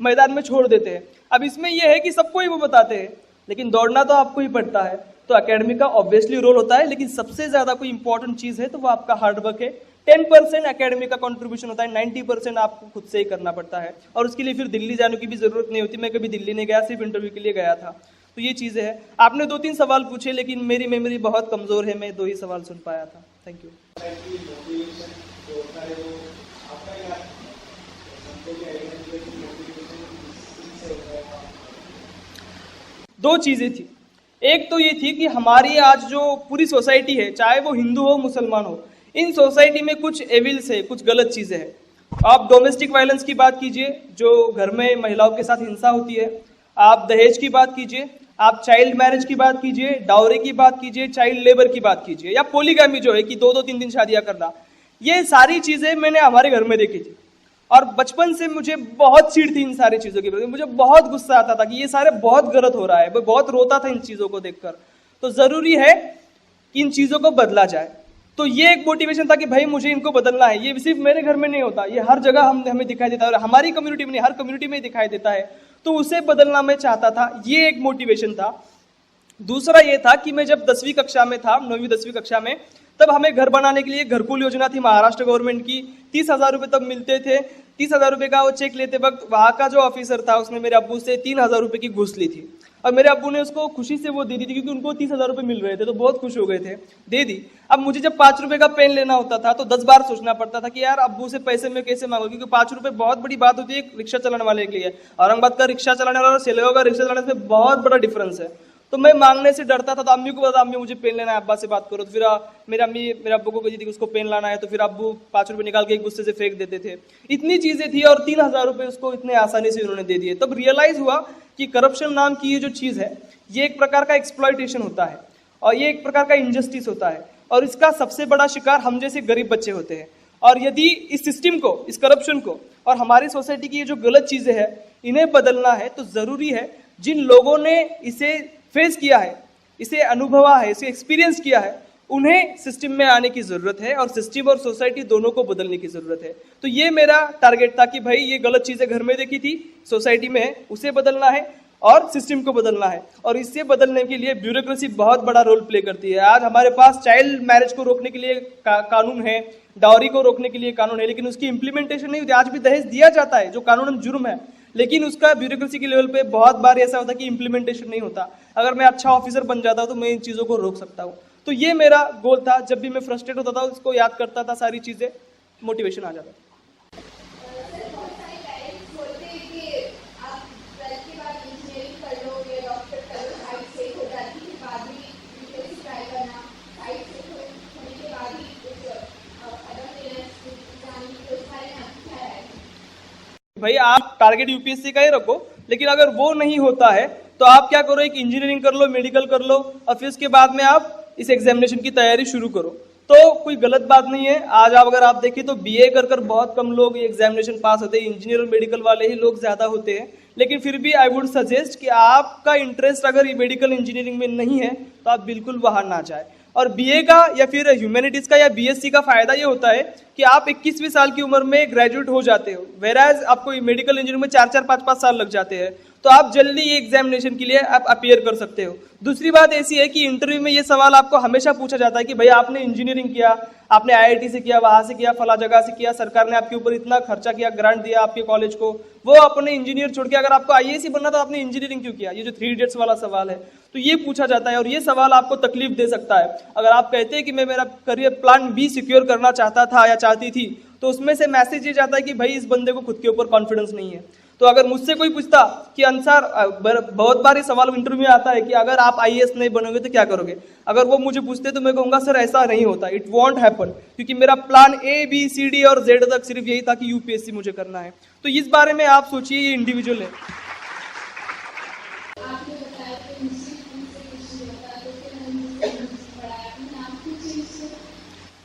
मैदान में छोड़ देते हैं। अब इसमें यह है कि सबको ही वो बताते हैं, लेकिन दौड़ना तो आपको ही पड़ता है। तो एकेडमी का ऑब्वियसली रोल होता है, लेकिन सबसे ज्यादा कोई इंपॉर्टेंट चीज है तो वो आपका हार्डवर्क है। 10% एकेडमी का कंट्रीब्यूशन होता है, 90% आपको खुद से ही करना पड़ता है। और उसके लिए फिर दिल्ली जाने की भी जरूरत नहीं होती। मैं कभी दिल्ली नहीं गया, सिर्फ इंटरव्यू के लिए गया था। तो ये चीजें हैं। आपने 2-3 सवाल पूछे, लेकिन मेरी मेमोरी बहुत कमजोर है, मैं 2 ही सवाल सुन पाया था। Thank you. 2 चीजें थी। एक तो ये थी कि हमारी आज जो पूरी सोसाइटी है, चाहे वो हिंदू हो मुसलमान हो, इन सोसाइटी में कुछ एविल्स है, कुछ गलत चीजें हैं। आप डोमेस्टिक वायलेंस की बात कीजिए, जो घर में महिलाओं के साथ हिंसा होती है, आप दहेज की बात कीजिए, आप चाइल्ड मैरिज की बात कीजिए, डाउरी की बात कीजिए, चाइल्ड लेबर की बात कीजिए, या पोलीगामी जो है कि 2-2 3-3 शादियां करना, ये सारी चीजें मैंने हमारे घर में देखी थी। और बचपन से मुझे बहुत चिढ़ थी इन सारी चीजों की, मुझे बहुत गुस्सा आता था कि ये सारे बहुत गलत हो रहा है, मैं बहुत रोता था इन चीजों को देखकर। तो जरूरी है कि इन चीजों को बदला जाए। तो ये एक मोटिवेशन था कि भाई मुझे इनको बदलना है। ये सिर्फ मेरे घर में नहीं होता, ये हर जगह हमें दिखाई देता है, और हमारी कम्युनिटी में नहीं, हर कम्युनिटी में दिखाई देता है। तो उसे बदलना मैं चाहता था, ये एक मोटिवेशन था। दूसरा ये था कि मैं जब 10वीं कक्षा में था, 9वीं 10वीं कक्षा में, तब हमें घर बनाने के लिए घरकुल योजना थी महाराष्ट्र गवर्नमेंट की। 30,000 रुपए तब मिलते थे। 30,000 रुपए का वो चेक लेते वक्त वहां का जो ऑफिसर था उसने मेरे अब्बू से 3,000 रुपए की घूस ली थी, और मेरे अब्बू ने उसको खुशी से वो दे दी थी, क्योंकि उनको 30,000 रुपए मिल रहे थे, तो बहुत खुश हो गए थे, दे दी। अब मुझे जब 5 रुपए का पेन लेना होता था तो 10 बार सोचना पड़ता था कि यार अब्बू से पैसे में कैसे मांगू, क्योंकि 5 रुपए बहुत बड़ी बात होती है एक रिक्शा चलाने वाले के लिए। औरंगाबाद का रिक्शा चलाने वाला और सेलगांव का रिक्शा चलाने में बहुत बड़ा डिफरेंस है। तो मैं मांगने से डरता था, तो अम्मी को बता, अम्मी मुझे पेन लेना है, अब्बा से बात करो। तो फिर मेरा अम्मी मेरे अब्बू को कहती थी कि उसको पेन लाना है, तो फिर अब्बू 5 रुपए निकाल के एक गुस्से से फेंक देते थे। इतनी चीजें थी, और 3,000 रुपए उसको इतने आसानी से उन्होंने दे दिए। तब रियलाइज हुआ कि करप्शन नाम की ये जो चीज है, ये एक प्रकार का एक्सप्लॉयटेशन होता है, और ये एक प्रकार का इंजस्टिस होता है, और इसका सबसे बड़ा शिकार हम जैसे गरीब बच्चे होते हैं। और यदि इस सिस्टम को, इस करप्शन को, और हमारी सोसाइटी की ये जो गलत चीजें हैं, इन्हें बदलना है, तो जरूरी है जिन लोगों ने इसे फेस किया है, इसे अनुभवा है, इसे एक्सपीरियंस किया है, उन्हें सिस्टम में आने की जरूरत है, और सिस्टम और सोसाइटी दोनों को बदलने की जरूरत है। तो ये मेरा टारगेट था कि भाई ये गलत चीजें घर में देखी थी, सोसाइटी में है, उसे बदलना है और सिस्टम को बदलना है। और इससे बदलने के लिए ब्यूरोक्रेसी बहुत बड़ा रोल प्ले करती है। आज हमारे पास चाइल्ड मैरिज को रोकने के लिए कानून है, डाउरी को रोकने के लिए कानून है, लेकिन उसकी इंप्लीमेंटेशन नहीं होती। आज भी दहेज दिया जाता है, जो कानूनन जुर्म है, लेकिन उसका ब्यूरोक्रेसी के लेवल पे बहुत बार ऐसा होता है कि इंप्लीमेंटेशन नहीं होता। अगर मैं अच्छा ऑफिसर बन जाता हूं तो मैं इन चीजों को रोक सकता हूं। तो ये मेरा गोल था। जब भी मैं फ्रस्ट्रेट होता था, उसको याद करता था, सारी चीजें, मोटिवेशन आ जाता था। भाई आप टारगेट यूपीएससी का ही रखो, लेकिन अगर वो नहीं होता है तो आप क्या करो, एक इंजीनियरिंग कर लो, मेडिकल कर लो, और फिर उसके बाद में आप इस एग्जामिनेशन की तैयारी शुरू करो। तो कोई गलत बात नहीं है। आज आप अगर आप देखें तो बीए कर बहुत कम लोग ये एग्जामिनेशन पास होते हैं, इंजीनियर और मेडिकल वाले ही लोग ज्यादा होते हैं। लेकिन फिर भी आई वुड सजेस्ट कि आपका इंटरेस्ट अगर मेडिकल इंजीनियरिंग में नहीं है तो आप बिल्कुल वहां ना जाए। और बीए का या फिर ह्यूमैनिटीज का या बीएससी का फायदा ये होता है कि आप 21वीं साल की उम्र में ग्रेजुएट हो जाते हो, वेराज आपको मेडिकल इंजीनियरिंग में 4-4, 5-5 साल लग जाते हैं। तो आप जल्दी ये एग्जामिनेशन के लिए आप अपीयर कर सकते हो। दूसरी बात ऐसी है कि इंटरव्यू में ये सवाल आपको हमेशा पूछा जाता है कि भाई आपने इंजीनियरिंग किया, आपने आईआईटी से किया, वहां से किया, फला जगह से किया, सरकार ने आपके ऊपर इतना खर्चा किया, ग्रांट दिया आपके कॉलेज को, वो अपने इंजीनियर छोड़ के अगर आपको आईएएस ही बनना तो आपने इंजीनियरिंग क्यों किया? ये जो 3 इडियट्स वाला सवाल है, तो ये पूछा जाता है, और ये सवाल आपको तकलीफ दे सकता है। अगर आप कहते हैं कि मैं मेरा करियर प्लान बी सिक्योर करना चाहता था या चाहती थी, तो उसमें से मैसेज ये जाता है कि भाई इस बंदे को खुद के ऊपर कॉन्फिडेंस नहीं है। तो अगर मुझसे कोई पूछता कि अंसार, बहुत बार ये सवाल इंटरव्यू में आता है कि अगर आप आईएएस नहीं बनोगे तो क्या करोगे, अगर वो मुझे पूछते तो मैं कहूंगा सर ऐसा नहीं होता, इट वॉन्ट हैपन, क्योंकि मेरा plan A B C D और जेड तक सिर्फ यही था कि यूपीएससी मुझे करना है। तो इस बारे में आप सोचिए, ये इंडिविजुअल है।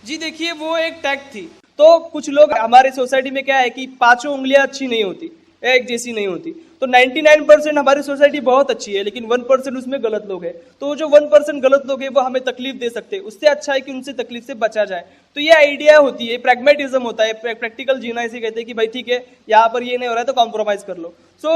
जी देखिए, वो एक टैग थी। तो कुछ लोग, हमारे सोसाइटी में क्या है कि 5 उंगलियां अच्छी नहीं होती, एक जैसी नहीं होती। तो 99% हमारी सोसाइटी बहुत अच्छी है, लेकिन 1% उसमें गलत लोग हैं। तो जो 1% गलत लोग हैं वो हमें तकलीफ दे सकते हैं। उससे अच्छा है कि उनसे तकलीफ से बचा जाए। तो ये आइडिया होती है, प्रैग्मेटिज्म होता है, प्रैक्टिकल जीना इसे कहते हैं कि भाई ठीक है, यहाँ पर ये नहीं हो रहा है तो कॉम्प्रोमाइज कर लो। सो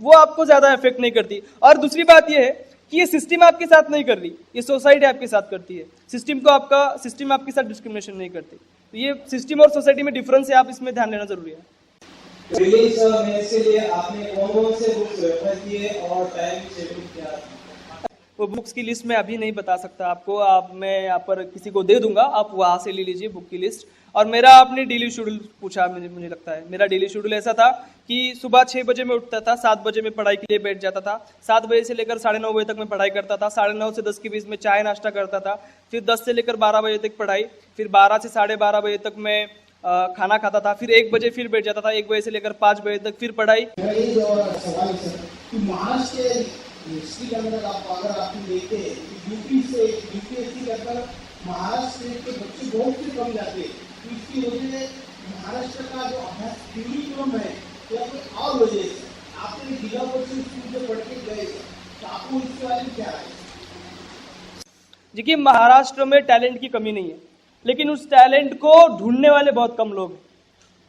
वो आपको ज्यादा इफेक्ट नहीं करती। और दूसरी बात ये है कि ये सिस्टम आपके साथ नहीं कर रही, ये सोसाइटी आपके साथ करती है। सिस्टम आपके साथ डिस्क्रिमिनेशन नहीं करती। तो ये सिस्टम और सोसाइटी में डिफरेंस है, आप इसमें ध्यान देना जरूरी है। रिलीज मेंस के लिए आपने कौन-कौन से बुक्स रेफर किए और टाइम शेड्यूल क्या था? वो बुक्स की लिस्ट मैं अभी नहीं बता सकता आपको, मैं यहाँ पर किसी को दे दूंगा, आप वहां से ले लीजिए बुक की लिस्ट। और मेरा अपनी डेली शेड्यूल पूछा, मुझे लगता है मेरा डेली शेड्यूल ऐसा था कि सुबह 6 बजे मैं उठता था, 7 बजे मैं पढ़ाई के लिए बैठ जाता था, 7 बजे से लेकर 9:30 बजे तक मैं पढ़ाई करता था, 9:30 से 10 के बीच में चाय नाश्ता करता था, फिर 10 से लेकर 12 बजे तक पढ़ाई, फिर 12 से 12:30 बजे तक मैं खाना खाता था, फिर 1 बजे फिर बैठ जाता था, 1 बजे से लेकर 5 बजे तक फिर पढ़ाई। मेरा ये जो सवाल है सर कि महाराष्ट्र के हिस्ट्री के अंदर आप अगर आप देखते हैं यूपी से यूपीएससी के अंदर महाराष्ट्र के बच्चे बहुत से कम जाते हैं, तो इसकी वजह से महाराष्ट्र का जो अभ्यास क्यूरिकुलम है या कोई और वजह से आपने जिला परिषद स्कूल से पढ़ के गए तो आपको इसके बारे में क्या है? देखिए, महाराष्ट्र में टैलेंट की कमी नहीं है, लेकिन उस टैलेंट को ढूंढने वाले बहुत कम लोग हैं।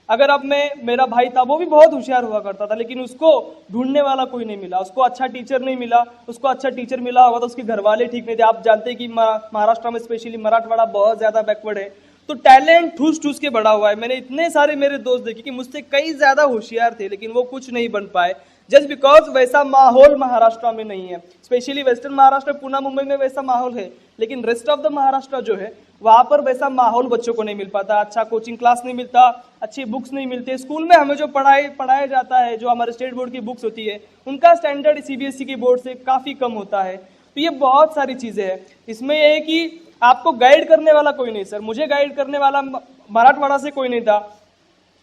अगर अब मेरा भाई था, वो भी बहुत होशियार हुआ करता था, लेकिन उसको ढूंढने वाला कोई नहीं मिला, उसको अच्छा टीचर नहीं मिला। उसको अच्छा टीचर मिला होगा तो उसके घर वाले ठीक नहीं थे। आप जानते हैं कि महाराष्ट्र में स्पेशली मराठवाड़ा बहुत ज्यादा बैकवर्ड है, तो टैलेंट ठूस ठूस के बड़ा हुआ है। मैंने इतने सारे मेरे दोस्त देखे कि मुझसे कई ज्यादा होशियार थे, लेकिन वो कुछ नहीं बन पाए, जस्ट बिकॉज वैसा माहौल महाराष्ट्र में नहीं है। स्पेशली वेस्टर्न महाराष्ट्र, पुणे मुंबई में वैसा माहौल है, लेकिन रेस्ट ऑफ द महाराष्ट्र जो है वहां पर वैसा माहौल बच्चों को नहीं मिल पाता। अच्छा कोचिंग क्लास नहीं मिलता, अच्छी बुक्स नहीं मिलते। स्कूल में हमें जो पढ़ाया जाता है, जो हमारे स्टेट बोर्ड की बुक्स होती है, उनका स्टैंडर्ड सीबीएसई की बोर्ड से काफी कम होता है। तो ये बहुत सारी चीजें हैं। इसमें यह है कि आपको गाइड करने वाला कोई नहीं। सर, मुझे गाइड करने वाला मराठवाड़ा से कोई नहीं था।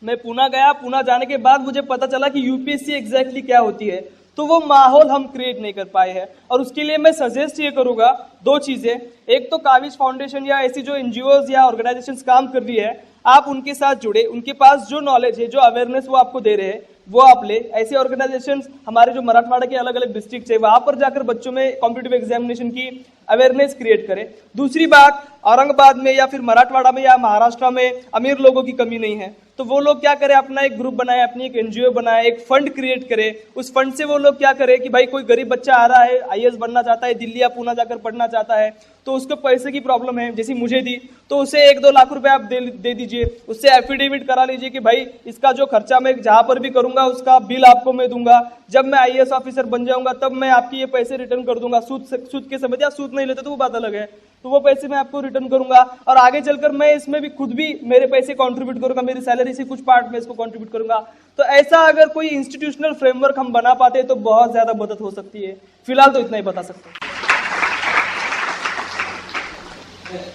मैं पुणे गया, पुणे जाने के बाद मुझे पता चला कि यूपीएससी एग्जैक्टली क्या होती है, तो वो माहौल हम क्रिएट नहीं कर पाए हैं। और उसके लिए मैं सजेस्ट ये करूंगा 2 चीजें। एक तो काविज फाउंडेशन या ऐसी जो एनजीओज या ऑर्गेनाइजेशंस काम कर रही है, आप उनके साथ जुड़े, उनके पास जो नॉलेज है, जो अवेयरनेस वो आपको दे रहे हैं, वो आप ले। ऐसे ऑर्गेनाइजेशंस हमारे जो मराठवाड़ा के अलग अलग डिस्ट्रिक्ट है, वहां पर जाकर बच्चों में कॉम्पिटिटिव एग्जामिनेशन की अवेयरनेस क्रिएट करें। दूसरी बात, औरंगाबाद में या फिर मराठवाड़ा में या महाराष्ट्र में अमीर लोगों की कमी नहीं है, तो वो लोग क्या करें, अपना एक ग्रुप बनाए, अपनी एक एनजीओ बनाए, एक फंड क्रिएट करे। उस फंड से वो लोग क्या करें कि भाई कोई गरीब बच्चा आ रहा है, आईएएस बनना चाहता है, दिल्ली या पुणे जाकर पढ़ना चाहता है, तो उसको पैसे की प्रॉब्लम है, जैसी मुझे थी, तो उसे 1-2 लाख रुपए आप दे दीजिए। उससे एफिडेविट करा लीजिए कि भाई इसका जो खर्चा मैं जहां पर भी करूंगा उसका बिल आपको मैं दूंगा। जब मैं आईएएस ऑफिसर बन जाऊंगा तब मैं आपकी ये पैसे रिटर्न कर दूंगा। सूद के समय, या सूद नहीं लेते तो वो बात अलग है, तो वो पैसे मैं आपको रिटर्न करूंगा। और आगे चलकर मैं इसमें भी खुद भी मेरे पैसे कंट्रीब्यूट करूंगा, मेरी सैलरी से कुछ पार्ट में इसको कंट्रीब्यूट करूंगा। तो ऐसा अगर कोई इंस्टीट्यूशनल फ्रेमवर्क हम बना पाते तो बहुत ज्यादा मदद हो सकती है। फिलहाल तो इतना ही बता सकते हैं।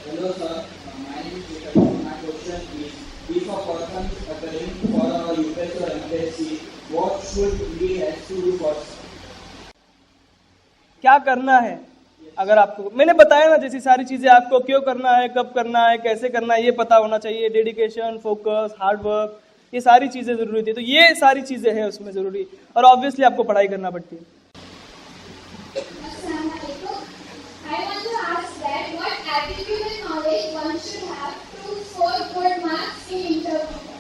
Hello sir, my name is Chetan. My question is, if a person is preparing for a UPSC or MPSC, what should he has to do first? क्या करना है? अगर आपको मैंने बताया ना, जैसी सारी चीजें आपको क्यों करना है, कब करना है, कैसे करना है, ये पता होना चाहिए। डेडिकेशन, फोकस, हार्ड वर्क, ये सारी चीजें जरूरी थी। तो ये सारी चीजें हैं उसमें जरूरी, और ऑब्वियसली आपको पढ़ाई करना पड़ती है। I want to ask that what attitude and knowledge one should have to score good marks in interview?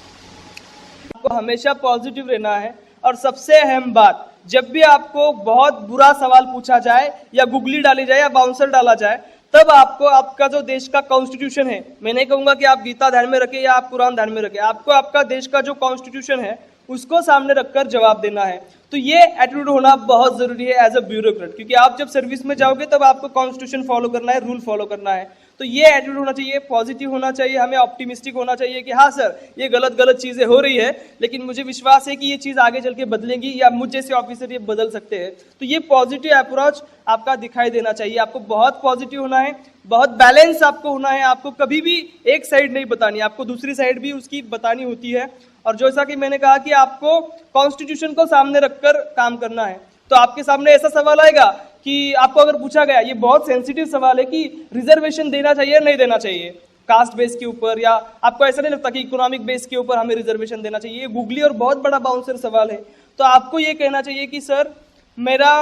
आपको हमेशा पॉजिटिव रहना है। और सबसे अहम बात, जब भी आपको बहुत बुरा सवाल पूछा जाए या गुगली डाली जाए या बाउंसर डाला जाए, तब आपको आपका जो देश का कॉन्स्टिट्यूशन है, मैं नहीं कहूंगा कि आप गीता ध्यान में रखें या आप कुरान ध्यान में रखें, आपको आपका देश का जो कॉन्स्टिट्यूशन है उसको सामने रखकर जवाब देना है। तो ये एटीट्यूड होना बहुत जरूरी है एज अ ब्यूरोक्रेट, क्योंकि आप जब सर्विस में जाओगे तब आपको कॉन्स्टिट्यूशन फॉलो करना है, रूल फॉलो करना है। तो ये एटीट्यूड होना चाहिए, पॉजिटिव होना चाहिए, हमें ऑप्टिमिस्टिक होना चाहिए कि हाँ सर ये गलत चीजें हो रही है, लेकिन मुझे विश्वास है कि ये चीज आगे चल के बदलेंगी या मुझ जैसे ऑफिसर ये बदल सकते हैं। तो ये पॉजिटिव अप्रोच आपका दिखाई देना चाहिए। आपको बहुत पॉजिटिव होना है, बहुत बैलेंस आपको होना है। आपको कभी भी एक साइड नहीं बतानी, आपको दूसरी साइड भी उसकी बतानी होती है। और जैसा कि मैंने कहा कि आपको कॉन्स्टिट्यूशन को सामने रखकर काम करना है। तो आपके सामने ऐसा सवाल आएगा कि आपको अगर पूछा गया, ये बहुत सेंसिटिव सवाल है कि रिजर्वेशन देना चाहिए या नहीं देना चाहिए, कास्ट बेस के ऊपर, या आपको ऐसा नहीं लगता कि इकोनॉमिक बेस के ऊपर हमें रिजर्वेशन देना चाहिए, ये गूगली और बहुत बड़ा बाउंसर सवाल है। तो आपको ये कहना चाहिए कि सर मेरा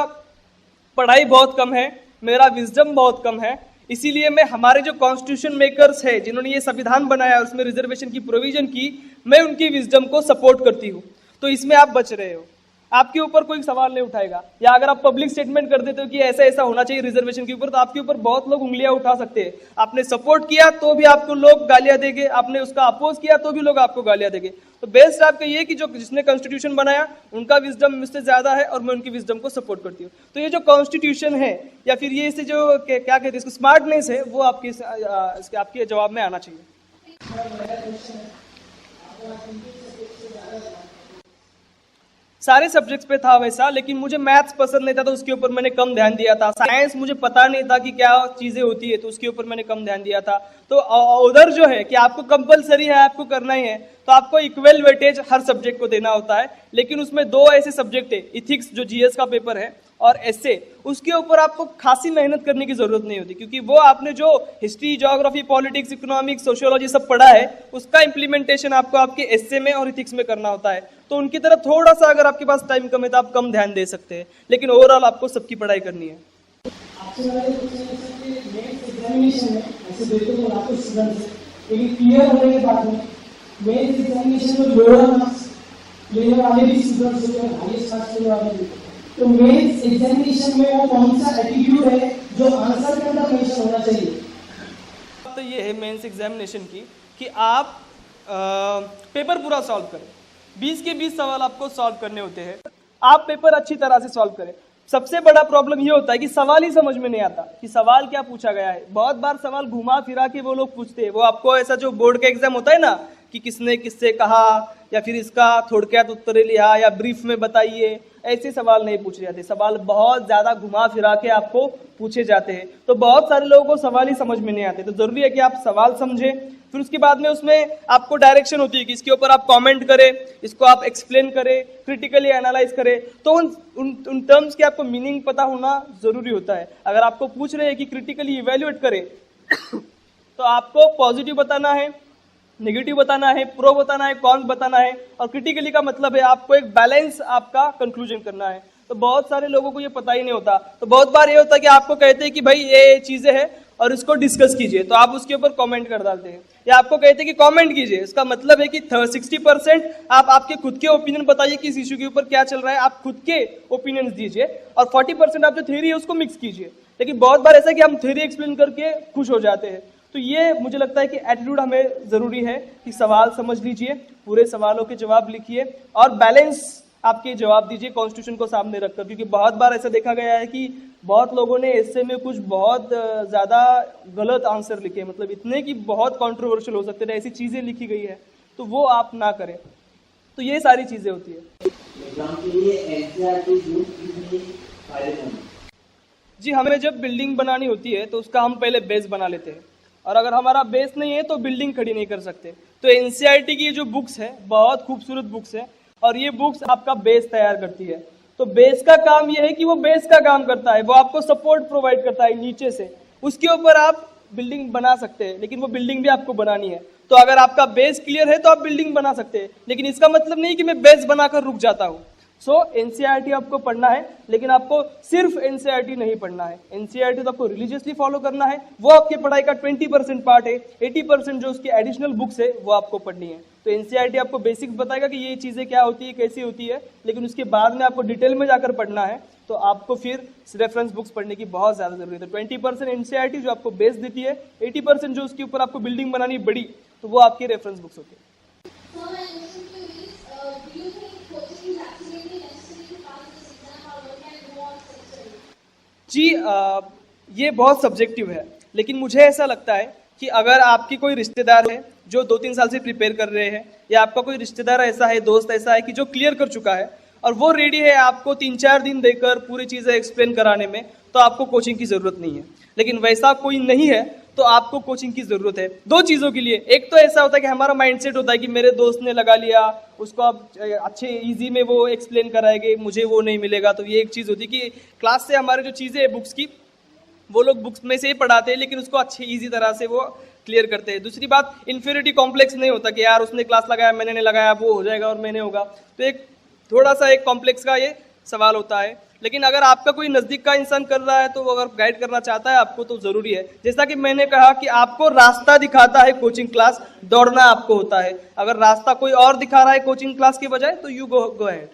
पढ़ाई बहुत कम है, मेरा विजडम बहुत कम है, इसीलिए मैं हमारे जो कॉन्स्टिट्यूशन मेकर्स है जिन्होंने ये संविधान बनाया उसमें रिजर्वेशन की प्रोविजन की, मैं उनकी विजडम को सपोर्ट करती हूँ। तो इसमें आप बच रहे हो, आपके ऊपर कोई सवाल नहीं उठाएगा। या अगर आप पब्लिक स्टेटमेंट कर देते हो कि ऐसा ऐसा होना चाहिए रिजर्वेशन के ऊपर, तो आपके ऊपर बहुत लोग उंगलियां उठा सकते हैं। आपने सपोर्ट किया तो भी आपको लोग गालियां देंगे, आपने उसका अपोज किया तो भी लोग आपको गालियां देंगे। तो बेस्ट आपका ये कि जो जिसने कॉन्स्टिट्यूशन बनाया उनका विजडम मुझसे ज्यादा है और मैं उनकी विजडम को सपोर्ट करती हूँ। तो ये जो कॉन्स्टिट्यूशन है या फिर ये इससे जो क्या कहते हैं इसको स्मार्टनेस है, वो आपके जवाब में आना चाहिए। सारे सब्जेक्ट्स पे था वैसा, लेकिन मुझे मैथ्स पसंद नहीं था तो उसके ऊपर मैंने कम ध्यान दिया था। साइंस मुझे पता नहीं था कि क्या चीजें होती है तो उसके ऊपर मैंने कम ध्यान दिया था। तो उधर जो है कि आपको कंपलसरी है, आपको करना ही है, तो आपको इक्वल वेटेज हर सब्जेक्ट को देना होता है। लेकिन उसमें दो ऐसे सब्जेक्ट है, इथिक्स जो जीएस का पेपर है और एसए, उसके ऊपर आपको खासी मेहनत करने की जरूरत नहीं होती, क्योंकि वो आपने जो history, geography, politics, economics, sociology सब पढ़ा है उसका इंप्लीमेंटेशन आपको आपके एसए में और इथिक्स में करना होता है। तो उनकी तरफ थोड़ा सा अगर आपके पास टाइम कम है तो आप कम ध्यान दे सकते हैं, लेकिन ओवरऑल आपको सबकी पढ़ाई करनी है। आपसे वाले मेंस एग्जामिनेशन में ऐसे देखो तो लाखों स्टूडेंट्स हैं, लेकिन क्लियर होने के बाद में मेंस एग्जामिनेशन में लोअर मार्क्स लेने वाले भी स्टूडेंट्स होते हैं, हाईएस्ट मार्क्स लेने वाले भी। तो मेंस एग्जामिनेशन में वो कौन सा एटीट्यूड है जो आंसर के अंदर मेंशन होना चाहिए? तो ये है मेंस एग्जामिनेशन की कि आप पेपर पूरा सॉल्व करें। 20 के 20 सवाल आपको सॉल्व करने होते हैं, आप पेपर अच्छी तरह से सॉल्व करें। सबसे बड़ा प्रॉब्लम ये होता है कि सवाल ही समझ में नहीं आता कि सवाल क्या पूछा गया है। बहुत बार सवाल घुमा फिरा के वो लोग पूछते हैं। वो आपको ऐसा जो बोर्ड का एग्जाम होता है ना कि किसने किससे कहा, या फिर इसका थोड़क्यात उत्तर लिया, या ब्रीफ में बताइए, ऐसे सवाल नहीं पूछे जाते। सवाल बहुत ज्यादा घुमा फिरा के आपको पूछे जाते हैं, तो बहुत सारे लोगों को सवाल ही समझ में नहीं आते। तो जरूरी है कि आप सवाल समझें, फिर उसके बाद में उसमें आपको डायरेक्शन होती है कि इसके ऊपर आप कमेंट करें, इसको आप एक्सप्लेन करें, क्रिटिकली एनालाइज करें। तो उन टर्म्स के आपको मीनिंग पता होना जरूरी होता है। अगर आपको पूछ रहे हैं कि क्रिटिकली इवेल्युएट करें तो आपको पॉजिटिव बताना है, नेगेटिव बताना है, प्रो बताना है, कॉन्स बताना है, और क्रिटिकली का मतलब है आपको एक बैलेंस आपका कंक्लूजन करना है। तो बहुत सारे लोगों को ये पता ही नहीं होता। तो बहुत बार ये होता है कि आपको कहते हैं कि भाई ये चीजें हैं और इसको डिस्कस कीजिए, तो आप उसके ऊपर कमेंट कर डालते हैं, या आपको कहते हैं कि कमेंट कीजिए। इसका मतलब है कि 60% आप आपके खुद के ओपिनियन बताइए कि इस इशू के ऊपर क्या चल रहा है, आप खुद के ओपिनियन दीजिए, और 40% आप जो थ्योरी है उसको मिक्स कीजिए। लेकिन बहुत बार ऐसा है कि हम थ्योरी एक्सप्लेन करके खुश हो जाते हैं। तो ये मुझे लगता है कि एटीट्यूड हमें जरूरी है कि सवाल समझ लीजिए, पूरे सवालों के जवाब लिखिए और बैलेंस आपके जवाब दीजिए कॉन्स्टिट्यूशन को सामने रखकर। क्योंकि बहुत बार ऐसा देखा गया है कि बहुत लोगों ने ऐसे में कुछ बहुत ज्यादा गलत आंसर लिखे, मतलब इतने कि बहुत कंट्रोवर्शियल हो सकते थे, ऐसी चीजें लिखी गई है, तो वो आप ना करें। तो ये सारी चीजें होती है। एग्जाम के लिए एनसीईआरटी यूज कितनी फायदेमंद? जी, हमें जब बिल्डिंग बनानी होती है तो उसका हम पहले बेस बना लेते हैं, और अगर हमारा बेस नहीं है तो बिल्डिंग खड़ी नहीं कर सकते। तो एनसीईआरटी की जो बुक्स है बहुत खूबसूरत बुक्स है, और ये बुक्स आपका बेस तैयार करती है। तो बेस का काम ये है कि वो बेस का काम करता है, वो आपको सपोर्ट प्रोवाइड करता है नीचे से, उसके ऊपर आप बिल्डिंग बना सकते हैं, लेकिन वो बिल्डिंग भी आपको बनानी है। तो अगर आपका बेस क्लियर है तो आप बिल्डिंग बना सकते हैं, लेकिन इसका मतलब नहीं कि मैं बेस बनाकर रुक जाता हूँ। सो एनसीईआरटी आपको पढ़ना है, लेकिन आपको सिर्फ एनसीईआरटी नहीं पढ़ना है। एनसीईआरटी तो आपको रिलीजियसली फॉलो करना है, वो आपकी पढ़ाई का 20% पार्ट है। 80% जो उसकी एडिशनल बुक्स है वो आपको पढ़नी है। तो एनसीईआरटी आपको बेसिक्स बताएगा कि ये चीजें क्या होती है, कैसी होती है, लेकिन उसके बाद में आपको डिटेल में जाकर पढ़ना है, तो आपको फिर रेफरेंस बुक्स पढ़ने की बहुत ज्यादा जरूरत है। 20% एनसीईआरटी जो आपको बेस देती है, 80% जो उसके ऊपर आपको बिल्डिंग बनानी बड़ी, तो वो आपकी रेफरेंस बुक्स होती है। जी, ये बहुत सब्जेक्टिव है, लेकिन मुझे ऐसा लगता है कि अगर आपकी कोई रिश्तेदार है जो 2-3 साल से प्रिपेयर कर रहे हैं, या आपका कोई रिश्तेदार ऐसा है, दोस्त ऐसा है कि जो क्लियर कर चुका है और वो रेडी है आपको 3-4 दिन देकर पूरी चीजें एक्सप्लेन कराने में, तो आपको कोचिंग की जरूरत नहीं है। लेकिन वैसा कोई नहीं है तो आपको कोचिंग की जरूरत है 2 चीजों के लिए। एक तो ऐसा होता है कि हमारा माइंडसेट होता है कि मेरे दोस्त ने लगा लिया, उसको आप अच्छे इजी में वो एक्सप्लेन कराएंगे, मुझे वो नहीं मिलेगा। तो ये एक चीज होती है कि क्लास से हमारे जो चीजें है बुक्स की, वो लोग बुक्स में से ही पढ़ाते हैं, लेकिन उसको अच्छे इजी तरह से वो क्लियर करते हैं। दूसरी बात, इन्फीरियरिटी कॉम्प्लेक्स नहीं होता कि यार उसने क्लास लगाया, मैंने नहीं लगाया, वो हो जाएगा और मैंने होगा। तो एक थोड़ा सा एक कॉम्प्लेक्स का ये सवाल होता है। लेकिन अगर आपका कोई नजदीक का इंसान कर रहा है, तो वो अगर गाइड करना चाहता है आपको, तो जरूरी है। जैसा कि मैंने कहा कि आपको रास्ता दिखाता है कोचिंग क्लास, दौड़ना आपको होता है। अगर रास्ता कोई और दिखा रहा है कोचिंग क्लास के बजाय, तो यू गो अहेड।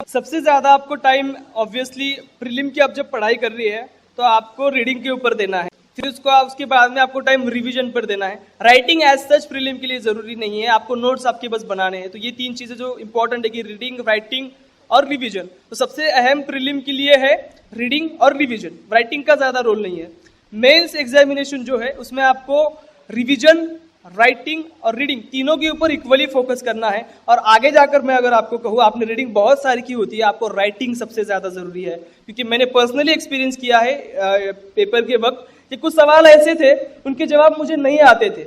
सबसे ज्यादा आपको टाइम ऑब्वियसली प्रीलिम की आप जब पढ़ाई कर रही है तो आपको रीडिंग के ऊपर देना है, फिर उसके बाद में आपको टाइम रिवीजन पर देना है। राइटिंग एज सच प्रीलिम के लिए जरूरी नहीं है, आपको नोट्स आपके बस बनाने हैं। तो ये 3 चीजें जो इंपॉर्टेंट है कि रीडिंग, राइटिंग और रिवीजन। तो सबसे अहम प्रीलिम के लिए है रीडिंग और रिवीजन, राइटिंग का ज्यादा रोल नहीं है। मेंस एग्जामिनेशन जो है उसमें आपको रिवीजन, राइटिंग और रीडिंग तीनों के ऊपर इक्वली फोकस करना है। और आगे जाकर मैं अगर आपको कहूँ, आपने रीडिंग बहुत सारी की होती है, आपको राइटिंग सबसे ज्यादा जरूरी है, क्योंकि मैंने पर्सनली एक्सपीरियंस किया है पेपर के वक्त कि कुछ सवाल ऐसे थे उनके जवाब मुझे नहीं आते थे।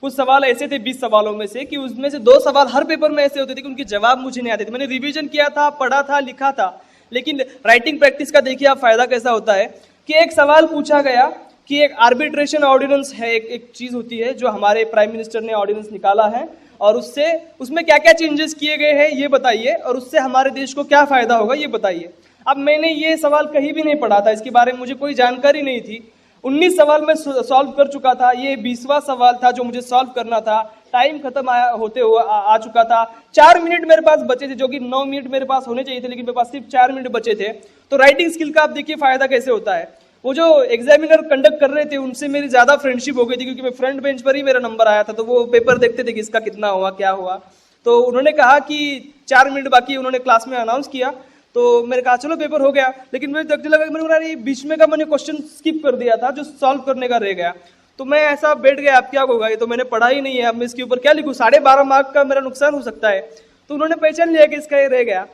कुछ सवाल ऐसे थे 20 सवालों में से कि उसमें से 2 सवाल हर पेपर में ऐसे होते थे कि उनके जवाब मुझे नहीं आते थे। मैंने रिवीजन किया था, पढ़ा था, लिखा था, लेकिन राइटिंग प्रैक्टिस का देखिए आप फायदा कैसा होता है कि एक सवाल पूछा गया कि एक आर्बिट्रेशन ऑर्डिनेंस है, एक चीज होती है जो हमारे प्राइम मिनिस्टर ने ऑर्डिनेंस निकाला है, और उसमें क्या क्या चेंजेस किए गए हैं ये बताइए, और उससे हमारे देश को क्या फायदा होगा ये बताइए। अब मैंने ये सवाल कहीं भी नहीं पढ़ा था, इसके बारे में मुझे कोई जानकारी नहीं थी। 19 सवाल मैं सॉल्व कर चुका था, ये 20वां सवाल था जो मुझे सॉल्व करना था। टाइम खत्म होते हुए आ चुका था, 4 मिनट मेरे पास बचे थे, जो कि 9 मिनट मेरे पास होने चाहिए थे, लेकिन मेरे पास सिर्फ 4 मिनट बचे थे। तो राइटिंग स्किल का आप देखिए फायदा कैसे होता है। वो जो एग्जामिनर कंडक्ट कर रहे थे उनसे मेरी ज्यादा फ्रेंडशिप हो गई थी, क्योंकि मैं फ्रंट बेंच पर ही मेरा नंबर आया था, तो वो पेपर देखते थे कि इसका कितना हुआ, क्या हुआ। तो उन्होंने कहा कि 4 मिनट बाकी, उन्होंने क्लास में अनाउंस किया, तो मैंने कहा चलो पेपर हो गया। लेकिन मुझे देखने लगा, मैंने बोला बीच में का मैंने क्वेश्चन स्किप कर दिया था जो सॉल्व करने का रह गया। तो मैं ऐसा बैठ गया, अब क्या होगा, ये तो मैंने पढ़ा ही नहीं है, अब मैं इसके ऊपर क्या लिखूं, 12.5 मार्क का मेरा नुकसान हो सकता है। तो उन्होंने पहचान लिया कि इसका ये रह गया।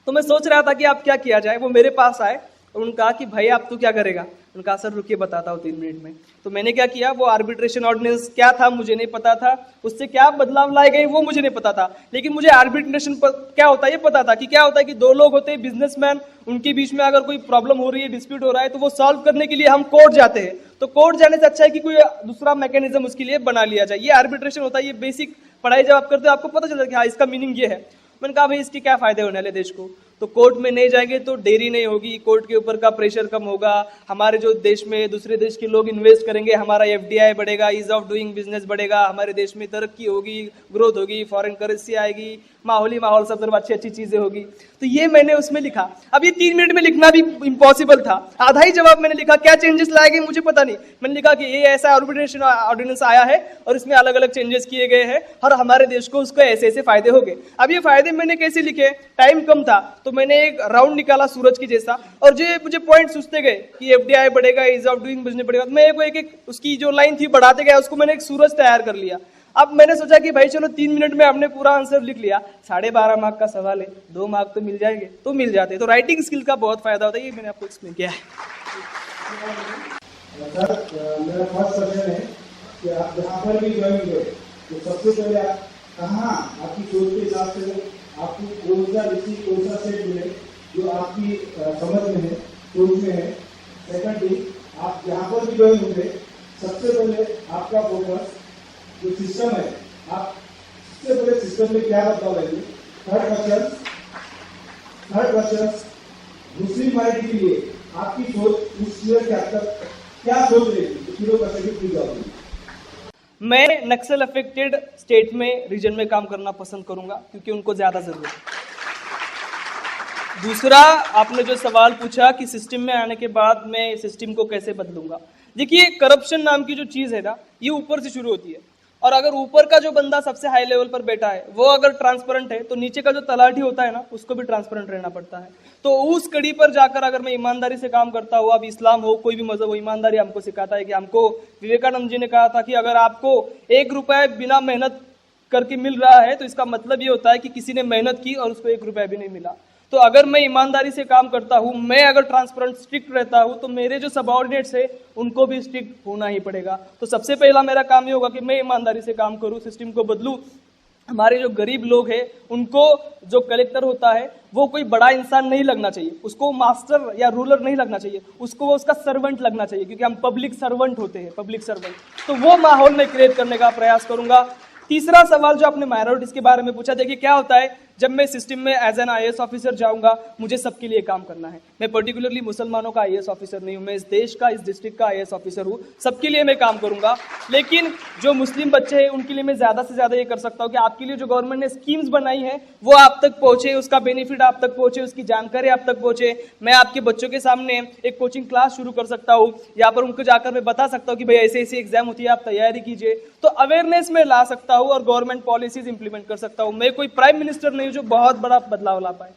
तो मैं सोच रहा था कि अब क्या किया जाए। वो मेरे पास आए और उन्होंने कहा कि भाई आप तू क्या करेगा। उन्होंने कहा सर रुकिए बताता हूँ 3 मिनट में। तो मैंने क्या किया, वो आर्बिट्रेशन ऑर्डिनेंस क्या था मुझे नहीं पता था, उससे क्या बदलाव लाए गए वो मुझे नहीं पता था, लेकिन मुझे आर्बिट्रेशन क्या होता है ये पता था कि क्या होता है कि 2 लोग होते हैं बिजनेसमैन, उनके बीच में अगर कोई प्रॉब्लम हो रही है, डिस्प्यूट हो रहा है, तो वो सॉल्व करने के लिए हम कोर्ट जाते हैं। तो कोर्ट जाने से अच्छा है कि कोई दूसरा मैकेनिज्म उसके लिए बना लिया जाए। ये आर्बिट्रेशन होता है, ये बेसिक पढ़ाई जब आप करते हो आपको पता चलता है कि हाँ इसका मीनिंग ये है। मैंने कहा भाई इसके क्या फायदे होने वाले देश को। तो कोर्ट में नहीं जाएंगे तो डेरी नहीं होगी, कोर्ट के ऊपर का प्रेशर कम होगा, हमारे जो देश में दूसरे देश के लोग इन्वेस्ट करेंगे, हमारा FDI बढ़ेगा, ईज ऑफ डूइंग बिजनेस बढ़ेगा, हमारे देश में तरक्की होगी, ग्रोथ होगी, फॉरेन करेंसी आएगी, माहौल सब तरफ अच्छी चीजें होगी। तो ये मैंने उसमें लिखा। अब ये 3 मिनट में लिखना भी इम्पॉसिबल था, आधा ही जवाब मैंने लिखा। क्या चेंजेस लाए गए मुझे पता नहीं, मैंने लिखा कि ये ऐसा आर्बिट्रेशन ऑर्डिनेंस आया है और इसमें अलग अलग चेंजेस किए गए हैं और हमारे देश को उसको ऐसे ऐसे फायदे हो गए। अब ये फायदे मैंने कैसे लिखे, टाइम कम था तो मैंने एक राउंड निकाला सूरज की जैसा, और जो मुझे पॉइंट सूझते गए कि FDI बढ़ेगा, ईज ऑफ डूइंग बिजनेस बढ़ेगा, मैं एक उसकी जो लाइन थी बढ़ाते गया, उसको मैंने एक सूरज तैयार कर लिया। अब मैंने सोचा कि भाई चलो 3 मिनट में हमने पूरा आंसर लिख लिया, 12.5 मार्क का सवाल है, 2 मार्क तो मिल जाएंगे, तो मिल जाते। तो राइटिंग स्किल का बहुत फायदा होता है, ये मैंने आपको एक्सप्लेन किया है। सर मेरा फर्स्ट क्वेश्चन है कि आप जहाँ पर भी ज्वाइन हुए तो सबसे पहले आप कहाँ आपकी सोच के हिसाब से आपको कौन सा सेट मिले जो आपकी समझ में है, सोच में है। सेकंडली आप जहाँ पर भी ज्वाइन हुए सबसे पहले आपका फोकस जो सिस्टम है, आप सबसे पहले सिस्टम में क्या बदलाव लाएंगे। थर्ड क्वेश्चन मुस्लिम माइनॉरिटी के लिए आपकी सोच उस ईयर के अब तक क्या सोच रही थी। मैं नक्सल अफेक्टेड स्टेट में, रीजन में काम करना पसंद करूंगा क्योंकि उनको ज्यादा जरूरत है। दूसरा, आपने जो सवाल पूछा कि सिस्टम में आने के बाद मैं सिस्टम को कैसे बदलूंगा, देखिए करप्शन नाम की जो चीज है ना, ये ऊपर से शुरू होती है, और अगर ऊपर का जो बंदा सबसे हाई लेवल पर बैठा है वो अगर ट्रांसपेरेंट है तो नीचे का जो तलाठी होता है ना उसको भी ट्रांसपेरेंट रहना पड़ता है। तो उस कड़ी पर जाकर अगर मैं ईमानदारी से काम करता हूँ, अब इस्लाम हो कोई भी मजहब हो, ईमानदारी हमको सिखाता है कि हमको, विवेकानंद जी ने कहा था कि अगर आपको 1 रुपया बिना मेहनत करके मिल रहा है तो इसका मतलब ये होता है कि किसी ने मेहनत की और उसको 1 रुपया भी नहीं मिला। तो अगर मैं ईमानदारी से काम करता हूं, मैं अगर ट्रांसपेरेंट स्ट्रिक्ट रहता हूं, तो मेरे जो सबऑर्डिनेट्स है उनको भी स्ट्रिक्ट होना ही पड़ेगा। तो सबसे पहला मेरा काम ये होगा कि मैं ईमानदारी से काम करूं, सिस्टम को बदलूं। हमारे जो गरीब लोग हैं उनको जो कलेक्टर होता है वो कोई बड़ा इंसान नहीं लगना चाहिए, उसको मास्टर या रूलर नहीं लगना चाहिए, उसको वो उसका सर्वेंट लगना चाहिए, क्योंकि हम पब्लिक सर्वेंट होते हैं, पब्लिक सर्वेंट। तो वो माहौल में क्रिएट करने का प्रयास करूंगा। तीसरा सवाल जो आपने माइनॉरिटीज के बारे में पूछा, देखिए क्या होता है जब मैं सिस्टम में एज एन IAS ऑफिसर जाऊंगा, मुझे सबके लिए काम करना है। मैं पर्टिकुलरली मुसलमानों का IAS ऑफिसर नहीं हूं, मैं इस देश का, इस डिस्ट्रिक्ट का IAS ऑफिसर हूं, सबके लिए मैं काम करूंगा। लेकिन जो मुस्लिम बच्चे हैं उनके लिए मैं ज्यादा से ज्यादा ये कर सकता हूं कि आपके लिए जो गवर्नमेंट ने स्कीम्स बनाई है वो आप तक पहुंचे, उसका बेनिफिट आप तक पहुंचे, उसकी जानकारी आप तक पहुंचे। मैं आपके बच्चों के सामने एक कोचिंग क्लास शुरू कर सकता हूँ, यहाँ पर उनको जाकर मैं बता सकता हूँ कि भाई ऐसे ऐसे एग्जाम होती है, आप तैयारी कीजिए। तो अवेयरनेस में ला सकता हूँ और गवर्नमेंट पॉलिसीज इंप्लीमेंट कर सकता हूँ। मैं कोई प्राइम मिनिस्टर नहीं हूँ जो बहुत बड़ा बदलाव ला पाए।